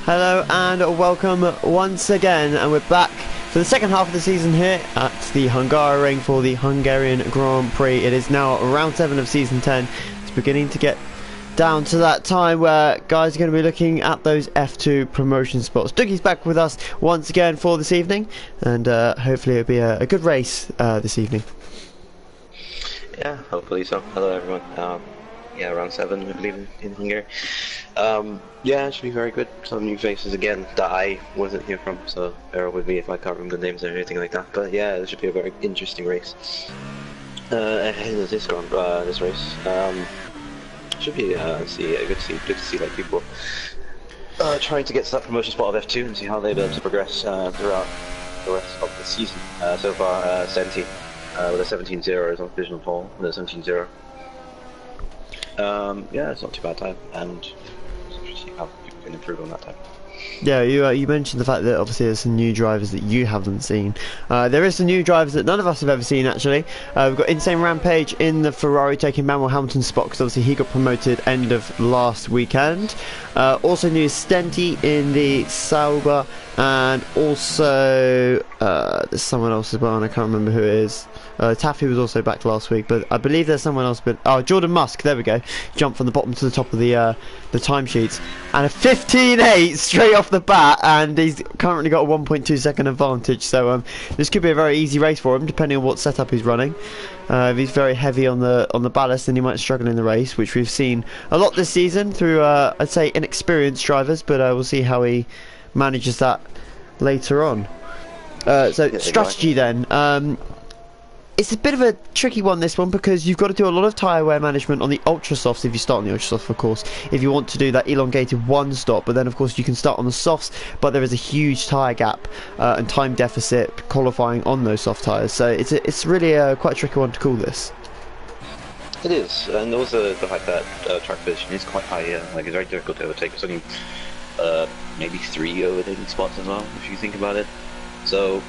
Hello and welcome once again, and we're back for the second half of the season here at the Hungaroring for the Hungarian Grand Prix. It is now round 7 of season 10. It's beginning to get down to that time where guys are going to be looking at those F2 promotion spots. Dougie's back with us once again for this evening, and hopefully it'll be a good race this evening. Yeah, hopefully so. Hello everyone. Yeah, round 7 I believe in Hungary. Yeah, it should be very good. Some new faces again that I wasn't here from, so bear with me if I can't remember the names or anything like that. But yeah, it should be a very interesting race. Ahead of this race, should be good to see like people trying to get to that promotion spot of F2 and see how they'll be able to progress throughout the rest of the season. So far, Senti with a 17-0 is on divisional pole with a 17-0. Yeah, it's not too bad time, and see how people can improve on that time. Yeah, you mentioned the fact that obviously there's some new drivers that you haven't seen. There is some new drivers that none of us have ever seen actually. We've got Insane Rampage in the Ferrari taking Manuel Hamilton's spot because obviously he got promoted end of last weekend. Also new Stenti in the Sauber, and also there's someone else as well, and I can't remember who it is. Taffy was also back last week, but I believe there's someone else. But Jordan Musk, there we go. Jumped from the bottom to the top of the timesheets, and a 15.8 straight off the bat, and he's currently got a 1.2 second advantage. So this could be a very easy race for him, depending on what setup he's running. If he's very heavy on the ballast, then he might struggle in the race, which we've seen a lot this season through I'd say inexperienced drivers. But we'll see how he manages that later on. So strategy then. It's a bit of a tricky one, this one, because you've got to do a lot of tyre wear management on the ultra softs if you start on the ultra softs, of course, if you want to do that elongated one stop. But then of course you can start on the softs, but there is a huge tyre gap and time deficit qualifying on those soft tyres, so it's really quite a tricky one to call this. It is, and also the fact that track position is quite high. Like, it's very difficult to overtake. There's only maybe 3 overtaking spots as well, if you think about it. So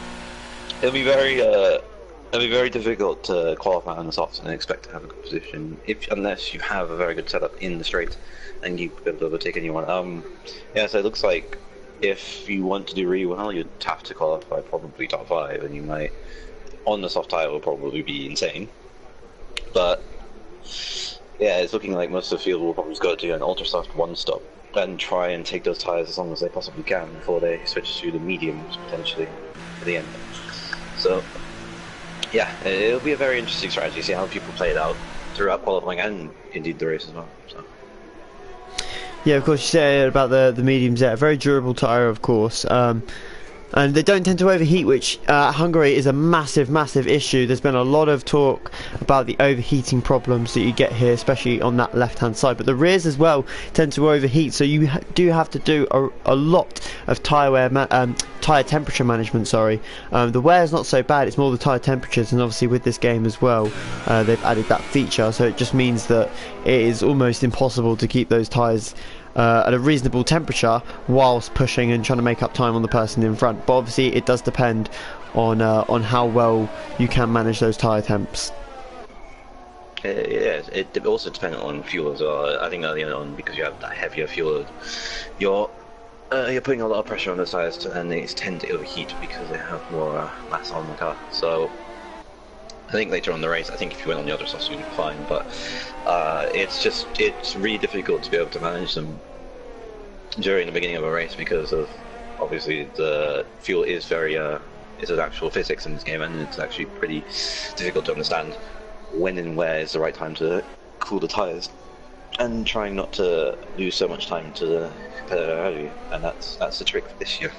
it'll be very difficult to qualify on the softs and expect to have a good position unless you have a very good setup in the straight and you be able to overtake anyone. Yeah, so it looks like if you want to do really well, you'd have to qualify probably top 5, and you might, on the soft tyre, will probably be insane. But yeah, it's looking like most of the field will probably just go to an ultra soft one stop and try and take those tyres as long as they possibly can before they switch to the mediums potentially at the end. So yeah, it'll be a very interesting strategy, see how people play it out throughout qualifying and indeed the race as well. So. Yeah, of course, you say about the mediums there, a very durable tyre, of course. And they don't tend to overheat, which Hungary is a massive issue. There's been a lot of talk about the overheating problems that you get here, especially on that left-hand side. But the rears as well tend to overheat, so you do have to do a lot of tyre temperature management. The wear is not so bad; it's more the tyre temperatures, and obviously with this game as well, they've added that feature. So it just means that it is almost impossible to keep those tyres at a reasonable temperature whilst pushing and trying to make up time on the person in front. But obviously it does depend on how well you can manage those tyre temps. Yeah, it also depends on fuel as well. I think early on, because you have that heavier fuel, you're putting a lot of pressure on the tyres, and they tend to overheat because they have more mass on the car. So I think later on in the race, I think if you went on the other softs, you'd be fine. But it's really difficult to be able to manage them during the beginning of a race because of obviously the fuel is very is an actual physics in this game, and it's actually pretty difficult to understand when and where is the right time to cool the tyres, and trying not to lose so much time to the competitor early, and that's the trick for this year.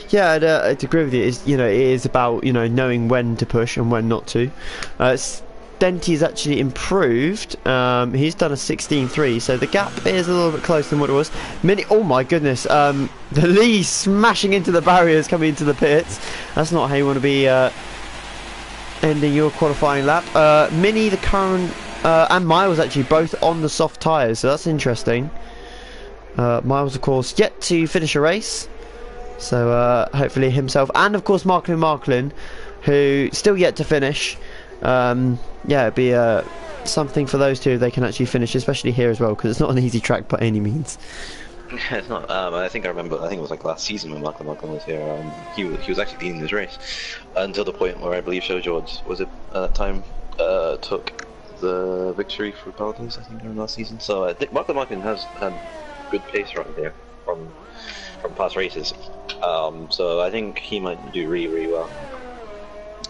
Yeah, I'd agree with you. It is about knowing when to push and when not to. Stenti's actually improved. He's done a 16.3, so the gap is a little bit closer than what it was. Oh my goodness! The Lee smashing into the barriers coming into the pits. That's not how you want to be ending your qualifying lap. Mini, the current, and Miles actually both on the soft tyres, so that's interesting. Miles, of course, yet to finish a race. So hopefully himself, and of course Marklin, who still yet to finish. Yeah, it'd be something for those two if they can actually finish, especially here as well, because it's not an easy track by any means. Yeah, it's not. I think I remember. I think it was like last season when Malcolm was here. He was actually leading this race until the point where I believe Show George was it at that time took the victory for Paladins. I think during last season. So I think Malcolm has had good pace around there from past races. So I think he might do really well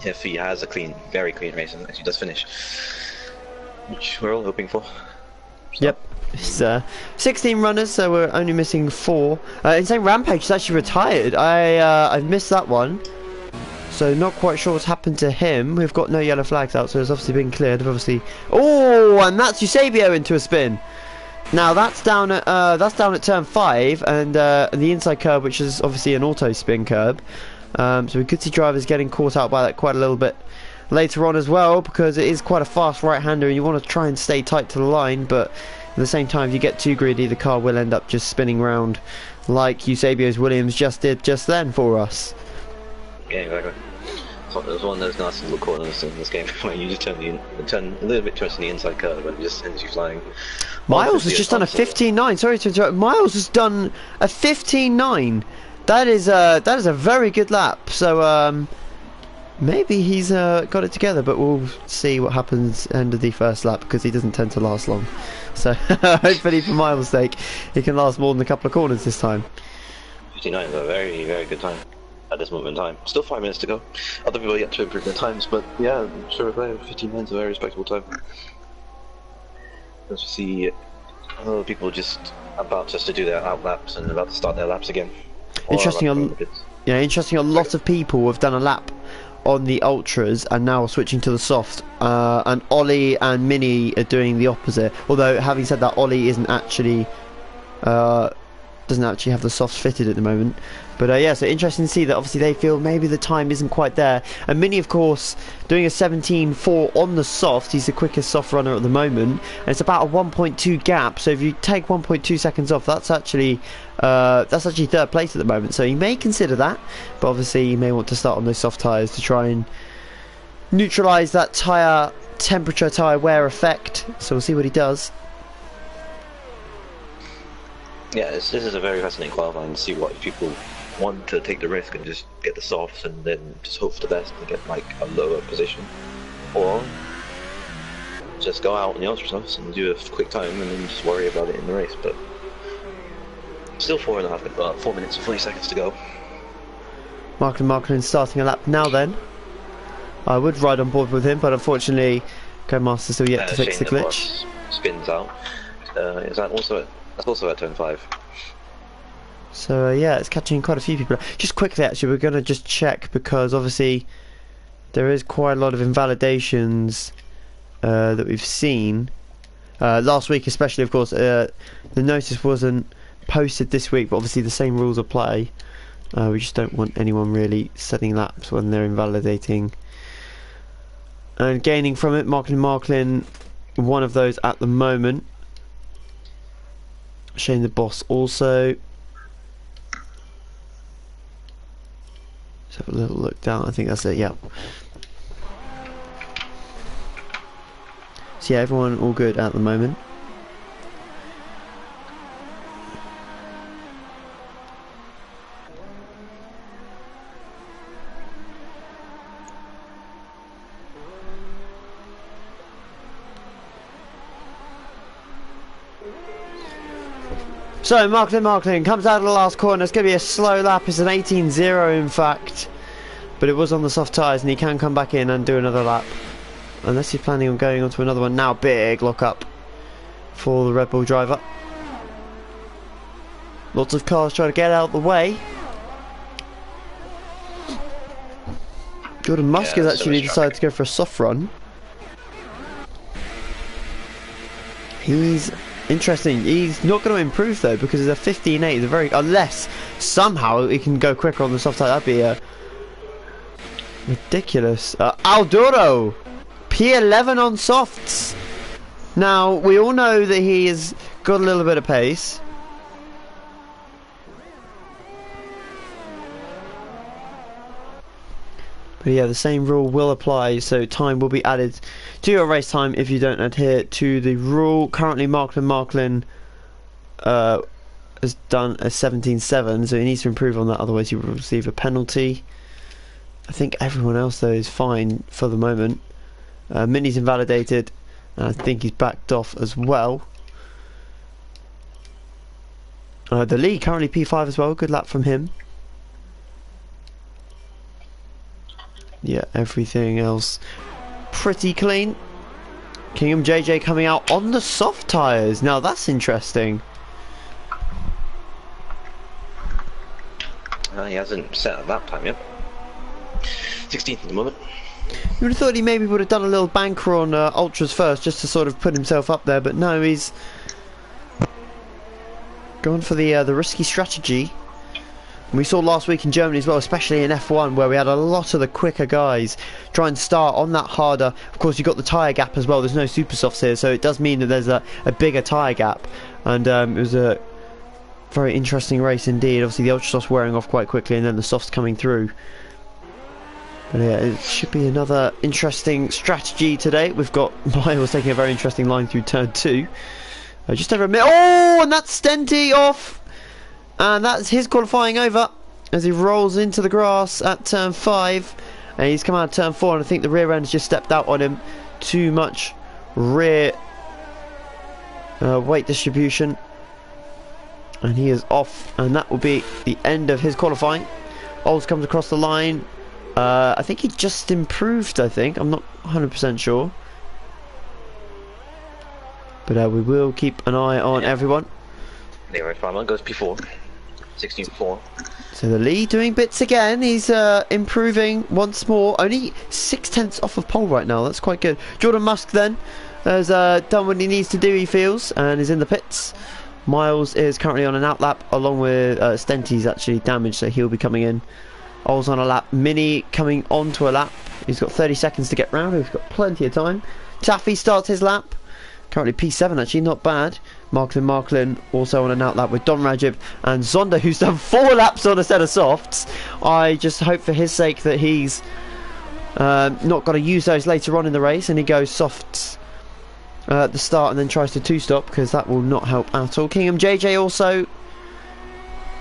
if he has a very clean race and actually does finish, which we're all hoping for. So. Yep. It's 16 runners, so we're only missing 4. Insane Rampage is actually retired. I've missed that one, so not quite sure what's happened to him. We've got no yellow flags out, so it's obviously been cleared. Obviously, oh, and that's Eusebio into a spin. Now that's down at turn 5, and the inside curb, which is obviously an auto spin curb. So we could see drivers getting caught out by that quite a little bit later on as well, because it is quite a fast right-hander, and you want to try and stay tight to the line, but at the same time, if you get too greedy, the car will end up just spinning round like Eusebio's Williams just did just then for us. Yeah, exactly. So there's one of those nasty little corners in this game where you just turn a little bit towards the inside curve and it just sends you flying. Miles has just done a 15.9. Sorry to interrupt. Miles has done a 15.9. That is a very good lap. So maybe he's got it together, but we'll see what happens end of the first lap, because he doesn't tend to last long. So hopefully for Miles' sake, he can last more than a couple of corners this time. 59 is a very, very good time at this moment in time. Still 5 minutes to go. Other people yet to improve their times, but yeah, I'm sure 59 is a very respectable time. As you see, other people just about to do their out laps and about to start their laps again. Interesting. Interesting. A lot of people have done a lap on the ultras and now switching to the soft, and Ollie and Mini are doing the opposite, although having said that, Ollie isn't actually doesn't actually have the softs fitted at the moment. But yeah, so interesting to see that obviously they feel maybe the time isn't quite there, and Mini of course doing a 17.4 on the soft. He's the quickest soft runner at the moment, and it's about a 1.2 gap, so if you take 1.2 seconds off, that's actually third place at the moment, so you may consider that, but obviously you may want to start on those soft tyres to try and neutralise that tyre temperature, tyre wear effect. So we'll see what he does. Yeah, this is a very fascinating qualifying to see what people want to take the risk and just get the softs and then just hope for the best and get like a lower position, or just go out in the ultra softs and do a quick time and then just worry about it in the race. But still 4 minutes and 40 seconds to go. Marklin starting a lap now then. I would ride on board with him, but unfortunately Codemaster's still yet to fix the glitch. Spins out. Is that also that's also at turn 5. So yeah, it's catching quite a few people. Just quickly actually, we're going to just check, because obviously there is quite a lot of invalidations that we've seen. Last week especially, of course, the notice wasn't posted this week, but obviously the same rules apply. We just don't want anyone really setting laps when they're invalidating and gaining from it. Marklin, one of those at the moment. Shane the Boss also. Let's have a little look down. I think that's it. Yeah. So yeah, everyone all good at the moment. So Marklin comes out of the last corner. It's going to be a slow lap. It's an 18.0 in fact, but it was on the soft tyres, and he can come back in and do another lap, unless he's planning on going on to another one now. Big lock up for the Red Bull driver. Lots of cars trying to get out of the way. Jordan Musk has actually decided to go for a soft run. He's interesting. He's not going to improve though, because it's a 15.8. The very, unless somehow he can go quicker on the soft tyre, that'd be ridiculous. Alduro, P11 on softs. Now we all know that he has got a little bit of pace. But yeah, the same rule will apply, so time will be added to your race time if you don't adhere to the rule. Currently Marklin has done a 17.7, so he needs to improve on that, otherwise he will receive a penalty. I think everyone else though is fine for the moment. Mini's invalidated, and I think he's backed off as well. The lead currently P5 as well, good lap from him. Yeah, everything else pretty clean. Kingham JJ coming out on the soft tyres. Now that's interesting. He hasn't set a lap time yet. 16th at the moment. You would have thought he maybe would have done a little banker on Ultras first, just to sort of put himself up there, but no, he's gone for the risky strategy. And we saw last week in Germany as well, especially in F1, where we had a lot of the quicker guys try and start on that harder. Of course, you've got the tyre gap as well. There's no super softs here, so it does mean that there's a bigger tyre gap. And it was a very interesting race indeed. Obviously, the ultra softs wearing off quite quickly, and then the softs coming through. But yeah, it should be another interesting strategy today. We've got Miles taking a very interesting line through turn 2. Just over a minute. Oh, and that's Stenty off. And that's his qualifying over as he rolls into the grass at turn 5. And he's come out of turn 4, and I think the rear end has just stepped out on him. Too much rear weight distribution. And he is off, and that will be the end of his qualifying. Ols comes across the line. I think he just improved, I think. I'm not 100% sure. But we will keep an eye on everyone. Anyway, Farman goes P4. 16.4. So the lead doing bits again. He's improving once more. Only 0.6 off of pole right now. That's quite good. Jordan Musk then has done what he needs to do, he feels, and is in the pits. Miles is currently on an outlap, along with Stenty's actually damaged, so he'll be coming in. Ols on a lap. Mini coming onto a lap. He's got 30 seconds to get round. He's got plenty of time. Taffy starts his lap. Currently P7 actually, not bad. Marklin also on an outlap with Don Rajib and Zonda, who's done 4 laps on a set of softs. I just hope for his sake that he's not got to use those later on in the race, and he goes softs at the start and then tries to 2-stop, because that will not help at all. Kingham JJ also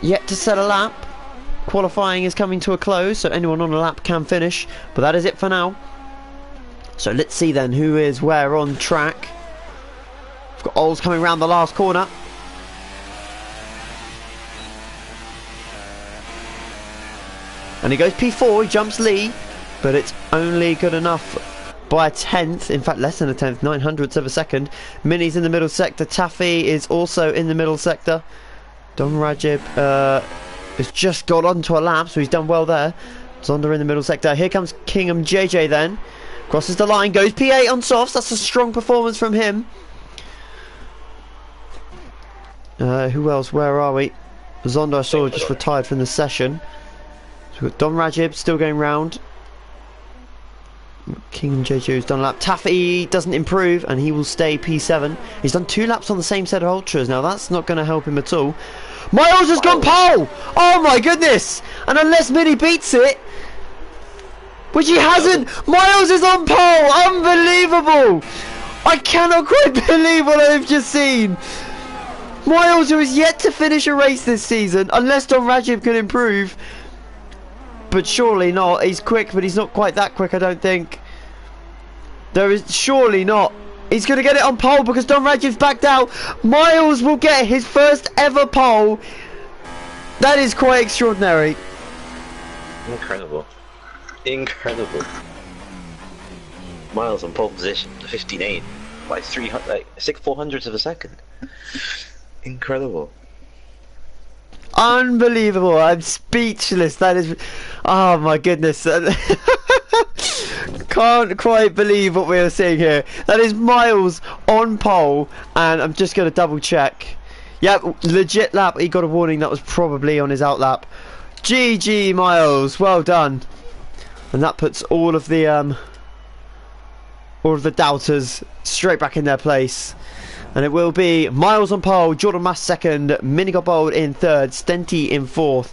yet to set a lap. Qualifying is coming to a close, so anyone on a lap can finish, but that is it for now. So let's see then who is where on track. We've got Ols coming round the last corner. And he goes P4, he jumps Lee, but it's only good enough by a 10th, in fact less than a 10th, 900ths of a second. Mini's in the middle sector, Taffy is also in the middle sector. Don Rajib has just got onto a lap, so he's done well there. Zonda in the middle sector. Here comes Kingham JJ then. Crosses the line, goes P8 on softs. That's a strong performance from him. Who else? Where are we? Zonda, I saw, just retired from the session. So we've got Don Rajib still going round. Kingham JJ has done a lap. Taffy doesn't improve, and he will stay P7. He's done 2 laps on the same set of ultras. Now that's not going to help him at all. Miles has gone pole! Oh my goodness! And unless Mini beats it, which he hasn't, Miles is on pole! Unbelievable! I cannot quite believe what I've just seen. Miles, who is yet to finish a race this season, unless Don Rajib can improve, but surely not. He's quick, but he's not quite that quick, I don't think. There is surely not. He's going to get it on pole because Don Rajib's backed out. Miles will get his first ever pole. That is quite extraordinary. Incredible. Incredible. Miles on pole position, 15.8 by 300, like 400ths of a second. Incredible. Unbelievable. I'm speechless. That is, oh my goodness. Can't quite believe what we are seeing here. That is Miles on pole, and I'm just going to double check. Yep, legit lap. He got a warning that was probably on his outlap. GG Miles, well done. And that puts all of the doubters straight back in their place. And it will be Miles on pole, Jordan Mass second, Mini got bowled in third, Stenty in fourth,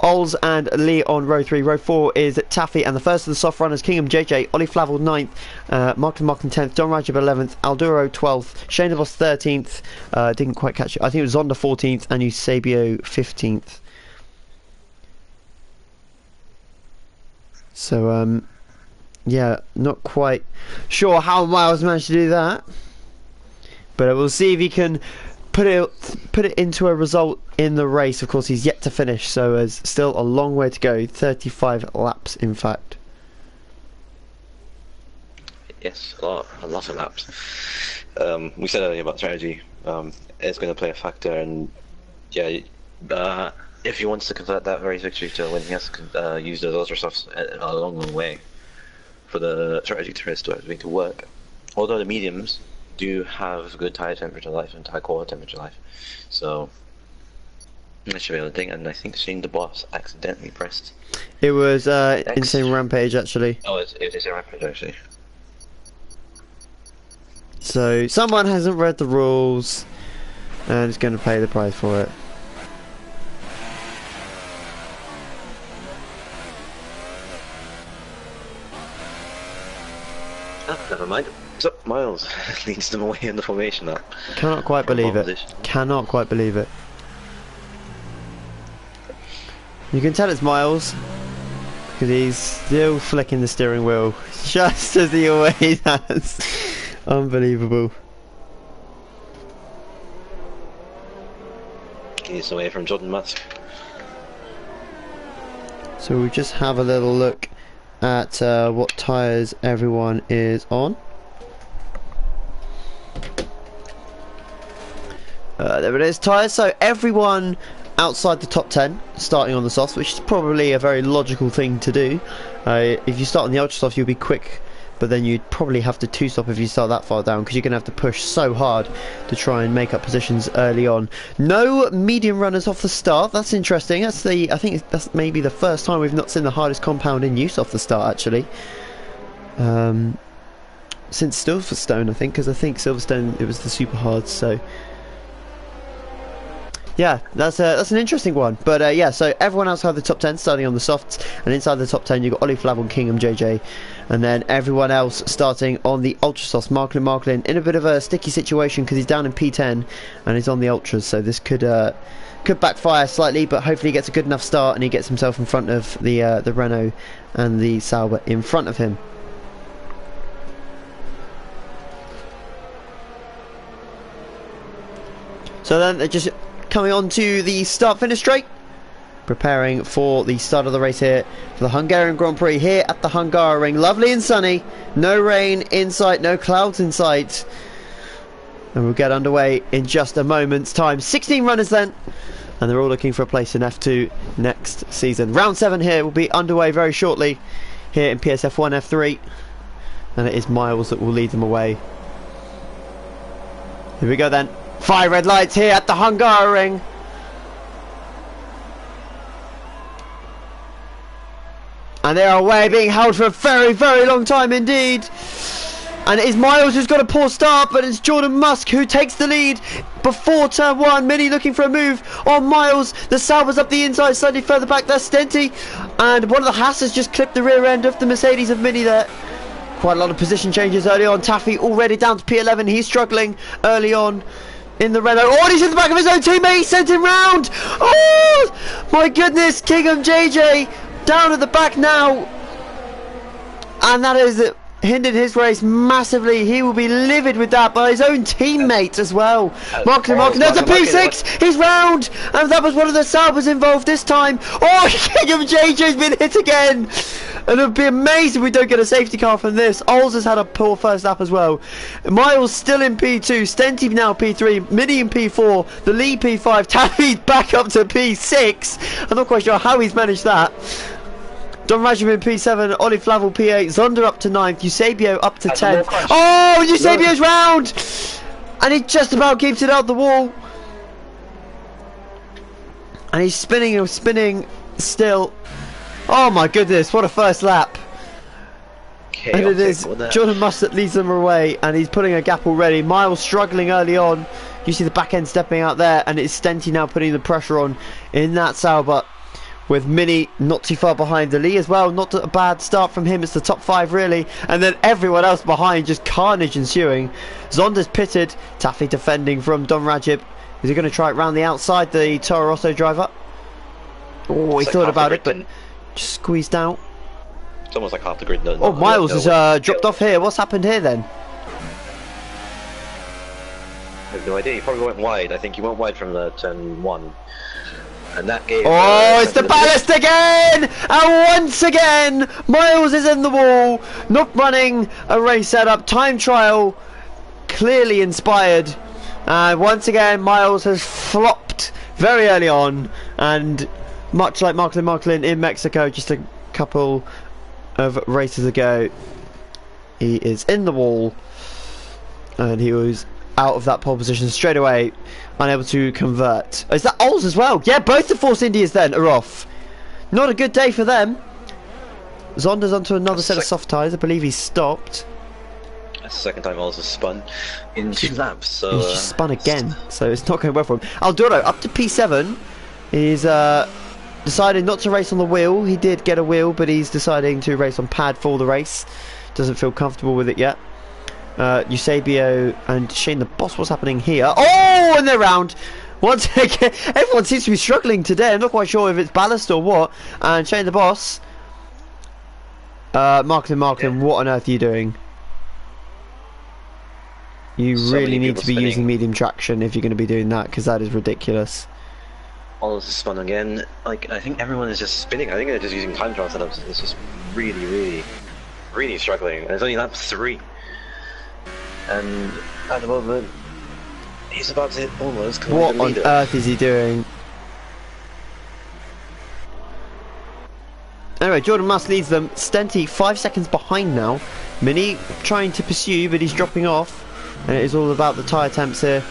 Ols and Lee on row 3. Row 4 is Taffy, and the first of the soft runners, Kingham JJ, Ollie Flavel 9th, Marklin 10th, Don Rajab 11th, Alduro 12th, Shane DeVos 13th, didn't quite catch it, I think it was Zonda 14th, and Eusebio 15th. So, yeah, not quite sure how Miles managed to do that, but we'll see if he can put it into a result in the race. Of course, he's yet to finish, so there's still a long way to go. 35 laps, in fact. Yes, a lot of laps. We said earlier about strategy. It's going to play a factor, and yeah, if he wants to convert that race victory to a win, he has to use those other stuff along the way for the strategy to work. Although the mediums do have good tire temperature life and tire core temperature life, so that should be able to thing. And I think Shane DeVos accidentally pressed. It was Insane Rampage, actually. Oh, it's Insane Rampage, actually. So someone hasn't read the rules and is going to pay the price for it. Never mind. So Miles leads them away in the formation now. Cannot quite believe it. Cannot quite believe it. You can tell it's Miles because he's still flicking the steering wheel just as he always has. Unbelievable. He's away from Jordan Musk. So we'll just have a little look at what tyres everyone is on. There it is, tyres. So everyone outside the top 10 starting on the softs, which is probably a very logical thing to do. If you start on the ultra soft, you'll be quick, but then you'd probably have to two-stop if you start that far down, because you're going to have to push so hard to try and make up positions early on. No medium runners off the start. That's interesting. I think that's maybe the first time we've not seen the hardest compound in use off the start, actually. Since Silverstone, I think, because I think Silverstone, it was the super hard, so yeah, that's an interesting one. But yeah, so everyone outside the top 10 starting on the softs, and inside the top 10 you've got Ollie Flavel, Kingham JJ, and then everyone else starting on the ultra softs. Marklin in a bit of a sticky situation because he's down in P10 and he's on the ultras, so this could backfire slightly, but hopefully he gets a good enough start and he gets himself in front of the Renault and the Sauber in front of him. So then they're just coming on to the start-finish straight, preparing for the start of the race here for the Hungarian Grand Prix here at the Hungaroring. Lovely and sunny, no rain in sight, no clouds in sight, and we'll get underway in just a moment's time. 16 runners then, and they're all looking for a place in F2 next season. Round 7 here will be underway very shortly here in PSF1 F3, and it is Miles that will lead them away. Here we go then. 5 red lights here at the Hungaroring. And they are away, being held for a very, very long time indeed. And it is Miles who's got a poor start, but it's Jordan Musk who takes the lead before turn 1. Mini looking for a move on Miles. The Sauber's up the inside, slightly further back. There's Stenty. And one of the Haas has just clipped the rear end of the Mercedes of Mini there. Quite a lot of position changes early on. Taffy already down to P11. He's struggling early on in the Renault. Oh, he's in the back of his own teammate. He sent him round. Oh, my goodness. Kingham JJ down at the back now. And that has hindered his race massively. He will be livid with that by his own teammates as well. Marklin, there's a P6. He's round. And that was one of the Saubers involved this time. Oh, Kingham JJ's been hit again. And it would be amazing if we don't get a safety car from this. Ols has had a poor first lap as well. Miles still in P2. Stenty now P3. Mini in P4. The Lee P5. Taffy's back up to P6. I'm not quite sure how he's managed that. Don Rajam in P7. Ollie Flavel P8. Zonda up to 9th. Eusebio up to 10th. Oh, Eusebio's round! And he just about keeps it out the wall. And he's spinning still. Oh my goodness, what a first lap. And it is Jordan Musk that leads them away, and he's putting a gap already. Miles struggling early on. You see the back end stepping out there, and it's Stenty now putting the pressure on in that Sauber with Mini not too far behind Ali as well. Not a bad start from him. It's the top 5 really, and then everyone else behind, just carnage ensuing. Zonda's pitted, Taffy defending from Don Rajib. Is he going to try it round the outside, the Toro Rosso driver? Oh, he thought about it, but just squeezed out. It's almost like half the grid. Oh, Miles has dropped off here. What's happened here then? I have no idea. He probably went wide. I think he went wide from the turn 1. And that gave... Oh, it's the ballast again! And once again, Miles is in the wall. Not running a race setup. Time trial. Clearly inspired. And once again, Miles has flopped very early on. And much like Marklin in Mexico, just a couple of races ago, he is in the wall. And he was out of that pole position straight away, unable to convert. Is that Ols as well? Yeah, both the Force Indias then are off. Not a good day for them. Zonda's onto another set of soft tyres. I believe he's stopped. That's the second time Ols has spun in 2 laps. So he's just spun again, so it's not going well for him. Alduro up to P7. He's decided not to race on the wheel. He did get a wheel, but he's deciding to race on pad for the race. Doesn't feel comfortable with it yet. Eusebio and Shane the Boss, what's happening here? Oh, and they're round once again. Everyone seems to be struggling today. I'm not quite sure if it's ballast or what. And Shane the Boss, Marklin, what on earth are you doing? You really need to be using medium traction if you're going to be doing that, because that is ridiculous. All this is spun again. Like, I think everyone is just spinning. I think they're just using time trial setups. It's just really struggling. And it's only lap 3. And at the moment, he's about to almost come What on earth is he doing? Anyway, Jordan Musk leads them. Stenty 5 seconds behind now. Mini trying to pursue, but he's dropping off. And it is all about the tyre temps here.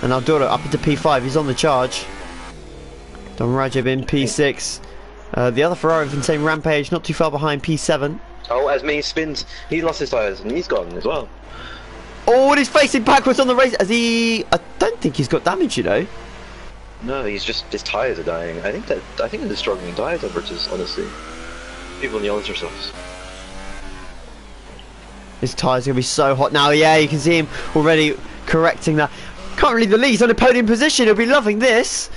And Alduro up into P5. He's on the charge. Don Rajib in P6. The other Ferrari with Insane Rampage not too far behind, P7. Oh, as Mini spins, he lost his tyres and he's gone as well. Oh, and he's facing backwards on the race. As he, I don't think he's got damage, you know. No, he's just, his tyres are dying. I think they're struggling tyres operators, honestly. People in the Ultra stuff. His tyres are gonna be so hot now. Yeah, you can see him already correcting that. Can't really believe he's on a podium position. He'll be loving this.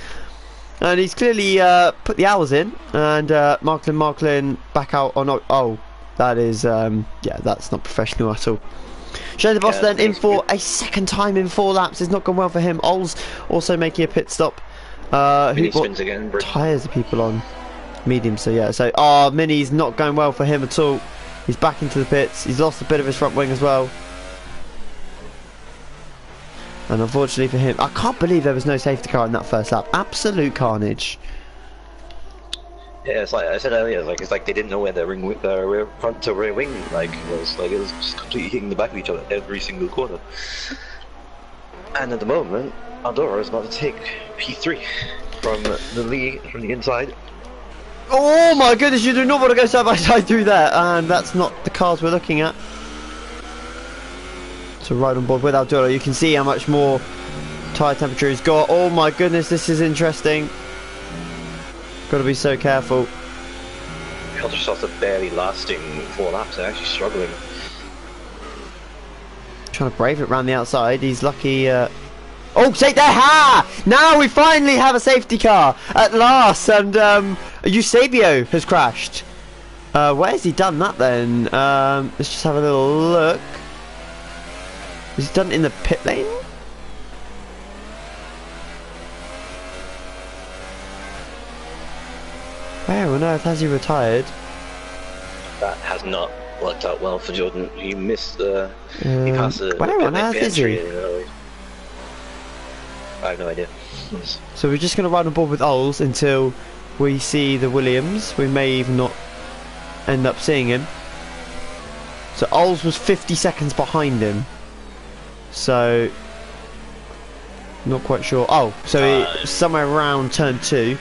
And he's clearly put the hours in. And Marklin back out on. Oh, that is yeah, that's not professional at all. Shane the Boss then in for a second time in 4 laps. It's not gone well for him. Ols also making a pit stop. Mini spins again. Tyres are people on? Medium, so yeah. So Mini's not going well for him at all. He's back into the pits. He's lost a bit of his front wing as well. And unfortunately for him, I can't believe there was no safety car in that first lap. Absolute carnage. Yeah, it's like I said earlier. It's like they didn't know where their rear front to rear wing was. Like it was just completely hitting the back of each other every single corner. And at the moment, Alduro is about to take P3 from the lead from the inside. Oh my goodness! You do not want to go side by side through there, and that's not the cars we're looking at. So right on board with Alduro, you can see how much more tyre temperature he's got. Oh my goodness, this is interesting. Got to be so careful. The other shots are barely lasting 4 laps. They're actually struggling. Trying to brave it around the outside. He's lucky. Oh, take that! Ha! Now we finally have a safety car at last, and Eusebio has crashed. Where's he done that then? Let's just have a little look. Has he done it in the pit lane? Where on earth has he retired? That has not worked out well for Jordan. He missed the. He passed the. Where on earth is he? I have no idea. So we're just going to ride on board with Ols until we see the Williams. We may even not end up seeing him. So Ols was 50 seconds behind him. So not quite sure. Oh, so somewhere around turn 2.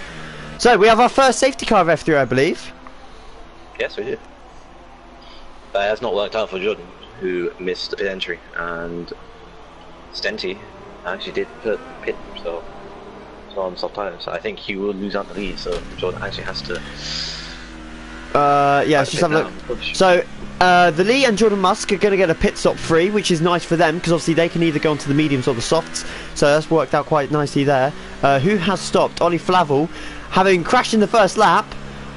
So we have our first safety car of F3, I believe. Yes, we do. But it has not worked out for Jordan, who missed the pit entry, and Stenty actually did pit, so on soft tires. I think he will lose out the lead, so Jordan actually has to. Yeah, let's just have a look. So, the Lee and Jordan Musk are going to get a pit stop free, which is nice for them, because obviously they can either go onto the mediums or the softs, so that's worked out quite nicely there. Who has stopped? Ollie Flavel, having crashed in the first lap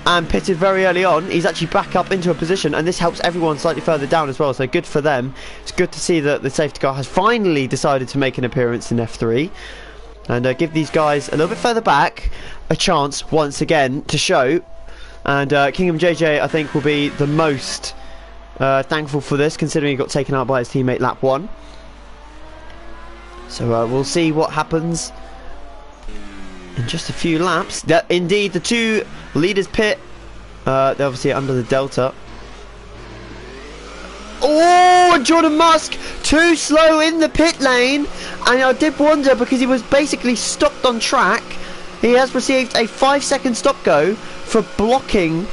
and pitted very early on, he's actually back up into a position, and this helps everyone slightly further down as well, so good for them. It's good to see that the safety car has finally decided to make an appearance in F3, and give these guys a little bit further back a chance once again to show. And Kingdom JJ, I think, will be the most thankful for this, considering he got taken out by his teammate lap 1. So we'll see what happens in just a few laps. Indeed, the two leaders pit. They're obviously under the delta. Oh, Jordan Musk too slow in the pit lane, and I did wonder because he was basically stopped on track. He has received a 5-second stop go for blocking,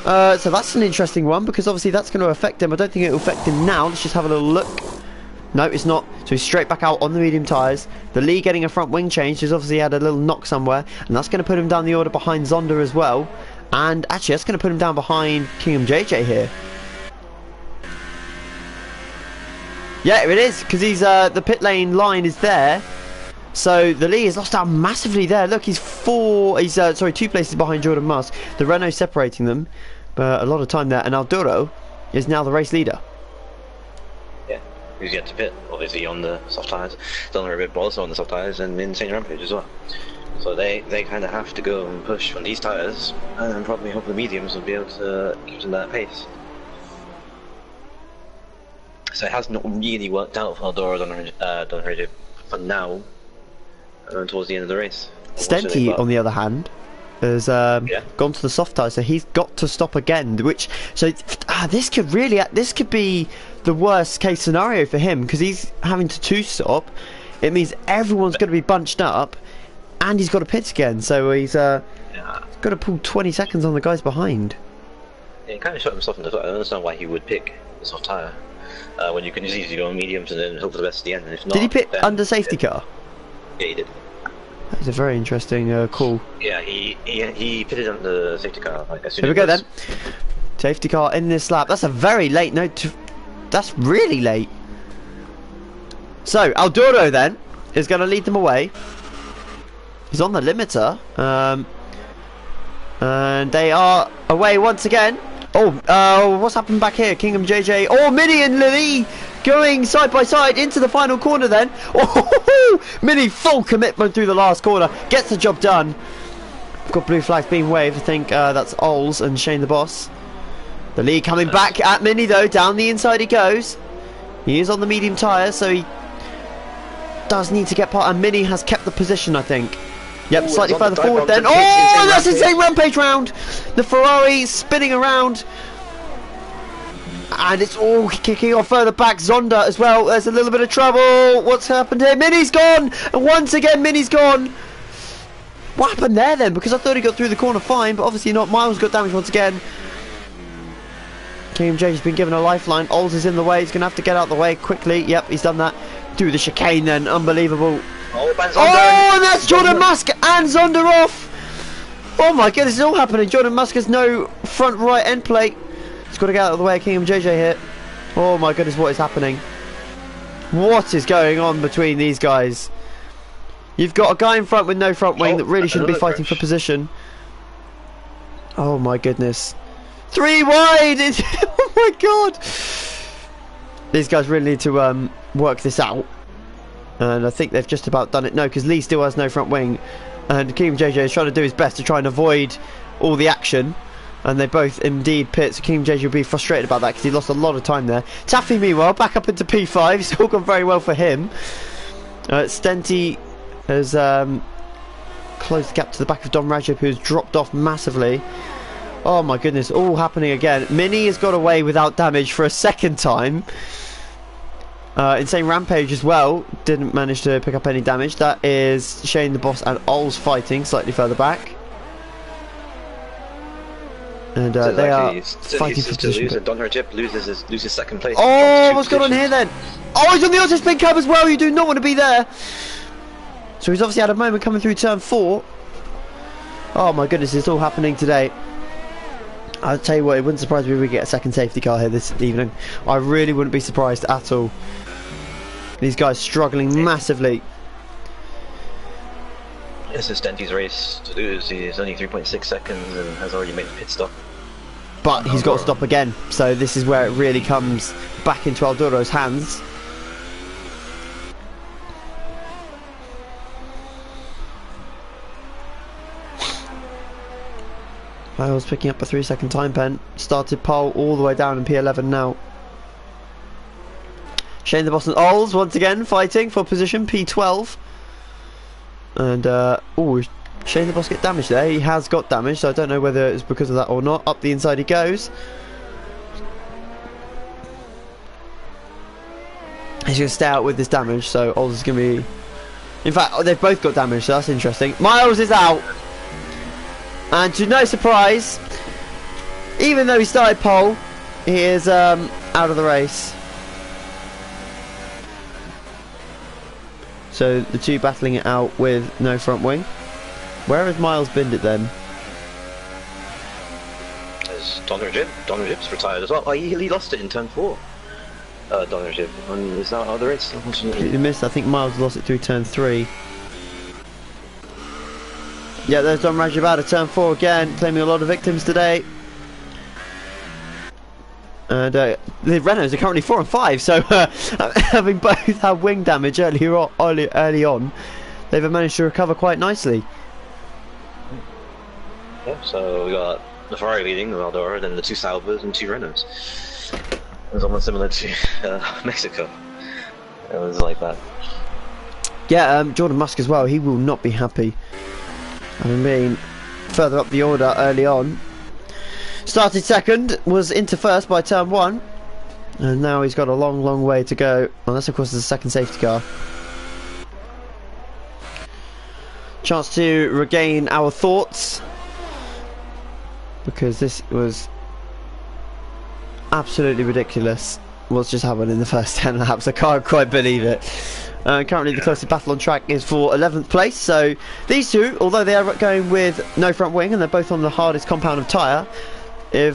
so that's an interesting one, because obviously that's going to affect him. I don't think it will affect him now. Let's just have a little look. No, it's not. So he's straight back out on the medium tyres. The Lee getting a front wing change. He's obviously had a little knock somewhere, and that's going to put him down the order behind Zonda as well. And actually, that's going to put him down behind Kingdom JJ here. Yeah, it is, because he's the pit lane line is there. So the Lee has lost out massively there. Look, he's 2 places behind Jordan Musk. The Renault separating them, but a lot of time there. And Alduro is now the race leader. Yeah, who's yet to pit, obviously on the soft tyres. Donner a bit, but also on the soft tyres, and Insane Rampage as well. So they kind of have to go and push on these tyres, and probably hope the mediums will be able to keep them that pace. So it has not really worked out for Alduro Donner for now. Towards the end of the race. Stenty, on the other hand, has gone to the soft tyre, so he's got to stop again. This could be the worst case scenario for him, because he's having to two-stop. It means everyone's going to be bunched up, and he's got to pit again. So he's got to pull 20 seconds on the guys behind. Yeah, he kind of shot himself in the foot. I don't understand why he would pick the soft tyre when you can just easily go on mediums and then hope for the best at the end. And if not, did he pit under safety car? Yeah, he did. That is a very interesting call. Yeah, he pitted on the safety car. Like, as soon Here we go then. Safety car in this lap. That's a very late note. That's really late. So Alduro then is going to lead them away. He's on the limiter, and they are away once again. Oh, what's happened back here? Kingdom JJ. Oh, Mini and Lily going side by side into the final corner then. Oh, Mini full commitment through the last corner. Gets the job done. We've got blue flags being waved. I think that's Ols and Shane the Boss. The lead coming back at Mini though. Down the inside he goes. He is on the medium tyre, so he does need to get part. And Mini has kept the position, I think. Yep, slightly further forward then. Oh, that's Insane Rampage round. The Ferrari spinning around. And it's all kicking off further back. Zonda as well. There's a little bit of trouble. What's happened here? Mini's gone. And once again, Mini's gone. What happened there then? Because I thought he got through the corner fine, but obviously not. Miles got damaged once again. Kingdom J has been given a lifeline. Ols is in the way. He's going to have to get out of the way quickly. Yep, he's done that. Do the chicane then. Unbelievable. Oh, and that's Jordan Musk and Zonda off. Oh my goodness, it's all happening. Jordan Musk has no front right end plate. He's got to get out of the way of Kingdom JJ here. Oh my goodness, what is happening? What is going on between these guys? You've got a guy in front with no front wing that really shouldn't be fighting for position. Oh my goodness. 3 wide! Oh my god! These guys really need to work this out. And I think they've just about done it. No, because Lee still has no front wing. And Kingdom JJ is trying to do his best to try and avoid all the action. And they both indeed pit. So Kingdom JJ will be frustrated about that because he lost a lot of time there. Taffy, meanwhile, back up into P5. It's all gone very well for him. Stenty has closed the gap to the back of Don Rajib, who's dropped off massively. Oh my goodness, all happening again. Mini has got away without damage for a second time. Insane Rampage as well didn't manage to pick up any damage. That is Shane the Boss and Ols fighting slightly further back. And they are fighting for position. Don Rajib loses second place. Oh, what's going on here then? Oh, he's on the auto spin cab as well. You do not want to be there. So he's obviously had a moment coming through turn 4. Oh my goodness, it's all happening today. I'll tell you what, it wouldn't surprise me if we get a second safety car here this evening. I really wouldn't be surprised at all. These guys struggling massively. This is Stenty's race to lose. He's only 3.6 seconds and has already made the pit stop. But he's got to stop again, so this is where it really comes back into Aldoro's hands. Miles picking up a 3-second time pen. Started pole all the way down in P11 now. Shane the Boston Ols once again fighting for position P12. And oh, Shane the Boss get damaged there. He has got damaged, so I don't know whether it's because of that or not. Up the inside he goes. He's going to stay out with this damage, so Ols is going to be... In fact, they've both got damage, so that's interesting. Miles is out. And to no surprise, even though he started pole, he is out of the race. So the two battling it out with no front wing. Where has Miles binned it then? There's Donner Jib's retired as well. Oh, he lost it in turn 4. Donner Jib. Is that how the race? He missed. I think Miles lost it through turn 3. Yeah, there's Don Rajib out of turn 4 again, claiming a lot of victims today. And the Renaults are currently 4 and 5, so having both had wing damage early on, they've managed to recover quite nicely. Yeah, so we got the Ferrari leading, the Aldora, then the 2 Saubers and 2 Renaults. It was almost similar to Mexico. It was like that. Yeah, Jordan Musk as well, he will not be happy. Having been further up the order early on. Started second, was into first by turn 1. And now he's got a long way to go. Unless of course there's a second safety car. Chance to regain our thoughts. Because this was absolutely ridiculous what's just happened in the first 10 laps. I can't quite believe it. Currently the closest battle on track is for 11th place, so these two, although they are going with no front wing and they're both on the hardest compound of tyre, they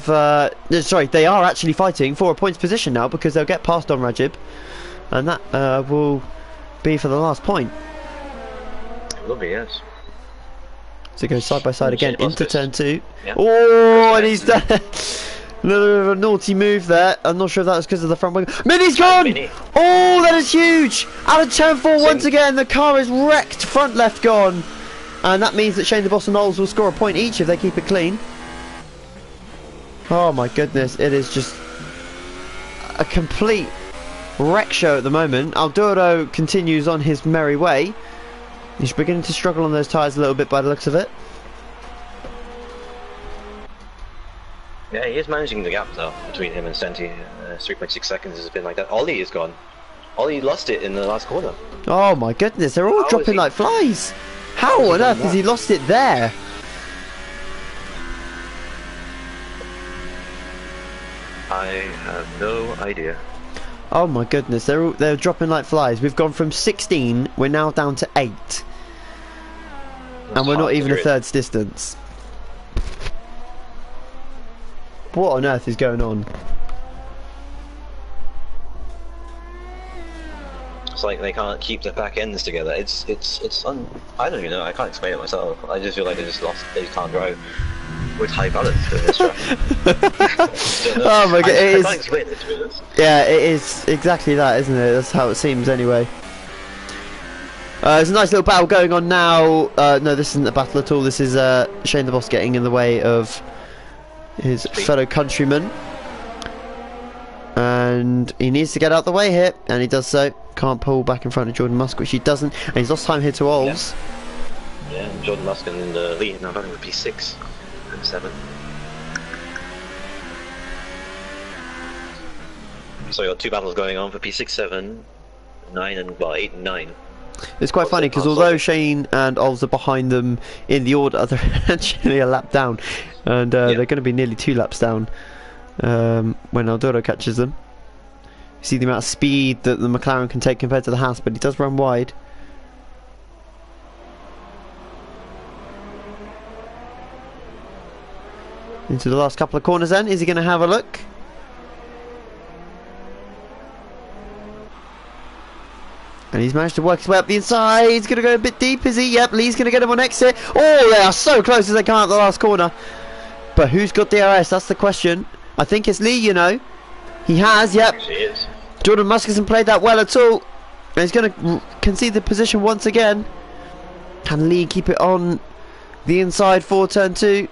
are actually fighting for a points position now because they'll get past on Rajib, and that will be for the last point. It will be, yes. So it goes side by side again into turn 2. Yeah. Oh, and he's done another naughty move there. I'm not sure if that was because of the front wing. Mini's gone! Mini. Oh, that is huge! Out of turn 4 once again, the car is wrecked, front left gone. And that means that Shane the Boss and Knowles will score a point each if they keep it clean. Oh my goodness, it is just a complete wreck show at the moment. Aldoro continues on his merry way. He's beginning to struggle on those tyres a little bit by the looks of it. Yeah, he is managing the gap though between him and Stenty. 3.6 seconds has been like that. Ollie is gone. Ollie lost it in the last corner. Oh my goodness, they're all dropping like flies. How on earth has he lost it there? I have no idea. Oh my goodness, they're dropping like flies. We've gone from 16, we're now down to 8. And we're not even a third's distance. What on earth is going on? It's like they can't keep their back ends together. I don't even know. I can't explain it myself. I just feel like they can't drive with high balance for this track. Oh my god, I can't explain it to be honest. Yeah, it is exactly that, isn't it? That's how it seems anyway. There's a nice little battle going on now. No, this isn't a battle at all. This is Shane the Boss getting in the way of his fellow countryman. And he needs to get out the way here, and he does so. Can't pull back in front of Jordan Musk, which he doesn't. And he's lost time here to Ols. Yeah, Jordan Musk in the lead now, batting with P6 and 7. So we got 2 battles going on for P6, 7, 9, and 8 and 9. It's quite funny because although Shane and Ols are behind them in the order, they're actually a lap down, and they're going to be nearly 2 laps down when Aldoro catches them. You see the amount of speed that the McLaren can take compared to the Haas, but he does run wide. Into the last couple of corners then. Is he going to have a look? And he's managed to work his way up the inside. He's going to go a bit deep, is he? Yep, Lee's going to get him on exit. Oh, they are so close as they come out the last corner. But who's got DRS? That's the question. I think it's Lee, you know. He has, yep. He is. Jordan Musk hasn't played that well at all. And he's going to concede the position once again. Can Lee keep it on the inside for turn 2?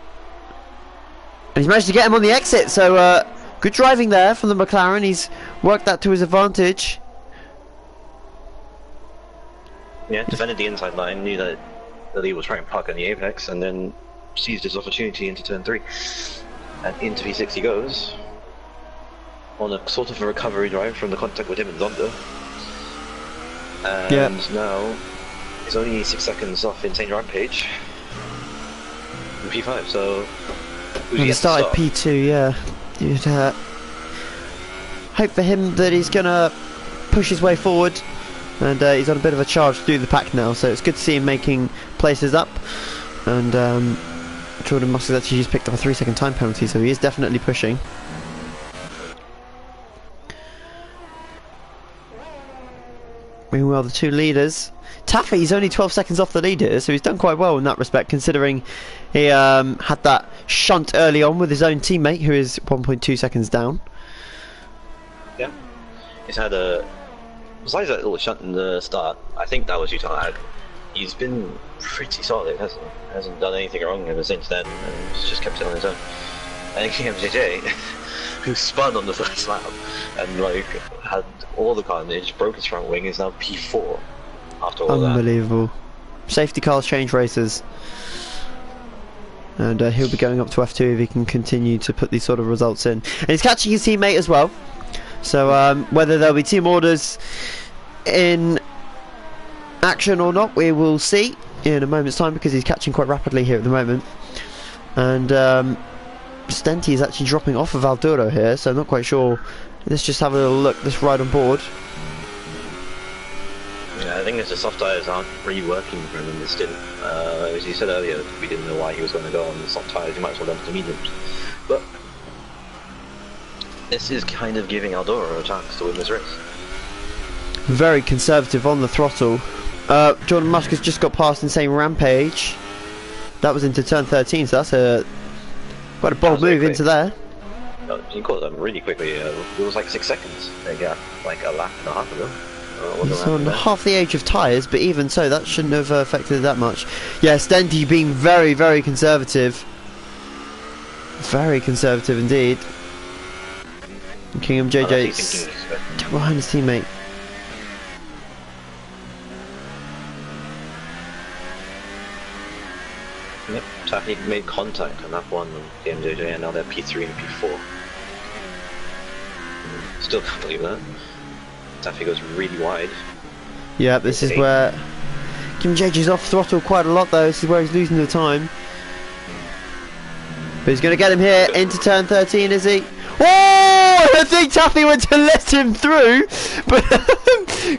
And he's managed to get him on the exit. So good driving there from the McLaren. He's worked that to his advantage. Yeah, defended the inside line, knew that Lee was trying to park on the apex, and then seized his opportunity into turn 3. And into P6 he goes, on a sort of a recovery drive from the contact with him and Zonda. And now, he's only 6 seconds off Insane Rampage in P5, so... He started P2, yeah. You'd hope for him that he's going to push his way forward. And he's on a bit of a charge through the pack now, so it's good to see him making places up. And Jordan Musk has actually just picked up a 3-second time penalty, so he is definitely pushing. Meanwhile, the two leaders. Taffy's only 12 seconds off the leader, so he's done quite well in that respect, considering he had that shunt early on with his own teammate, who is 1.2 seconds down. Yeah, he's had a... Besides that little shunt in the start, I think that was due to lag. He's been pretty solid, hasn't done anything wrong ever since then, and he's just kept it on his own. And KMJJ, who spun on the first lap and like had all the carnage, broke his front wing, is now P4 after all that. Unbelievable. Safety cars change races. And he'll be going up to F2 if he can continue to put these sort of results in. And he's catching his teammate as well. So whether there'll be team orders in action or not, we will see in a moment's time, because he's catching quite rapidly here at the moment. And Stenty is actually dropping off of Alduro here, so I'm not quite sure. Let's just have a little look. This ride on board. Yeah, I think it's the soft tyres aren't really working for him in this stint. As you said earlier, we didn't know why he was going to go on the soft tyres. He might as well go to mediums. But this is kind of giving Alduro a chance to win this race. Very conservative on the throttle. Jordan Musk has just got past Insane Rampage. That was into turn 13, so that's quite a bold move into there. You caught them really quickly. It was like 6 seconds. They got like a lap and a half ago. He's on half the age of tyres, but even so, that shouldn't have affected it that much. Yeah, Stenty being very, very conservative. Very conservative indeed. Kingham JJ behind his teammate. Yep, Taffy made contact on that one on MJJ, and now they're P3 and P4. Still can't believe that. Taffy goes really wide. Yeah, this is where Kim JJ's off throttle quite a lot though. This is where he's losing the time. But he's going to get him here into turn 13, is he? Oh! I think Taffy went to let him through, but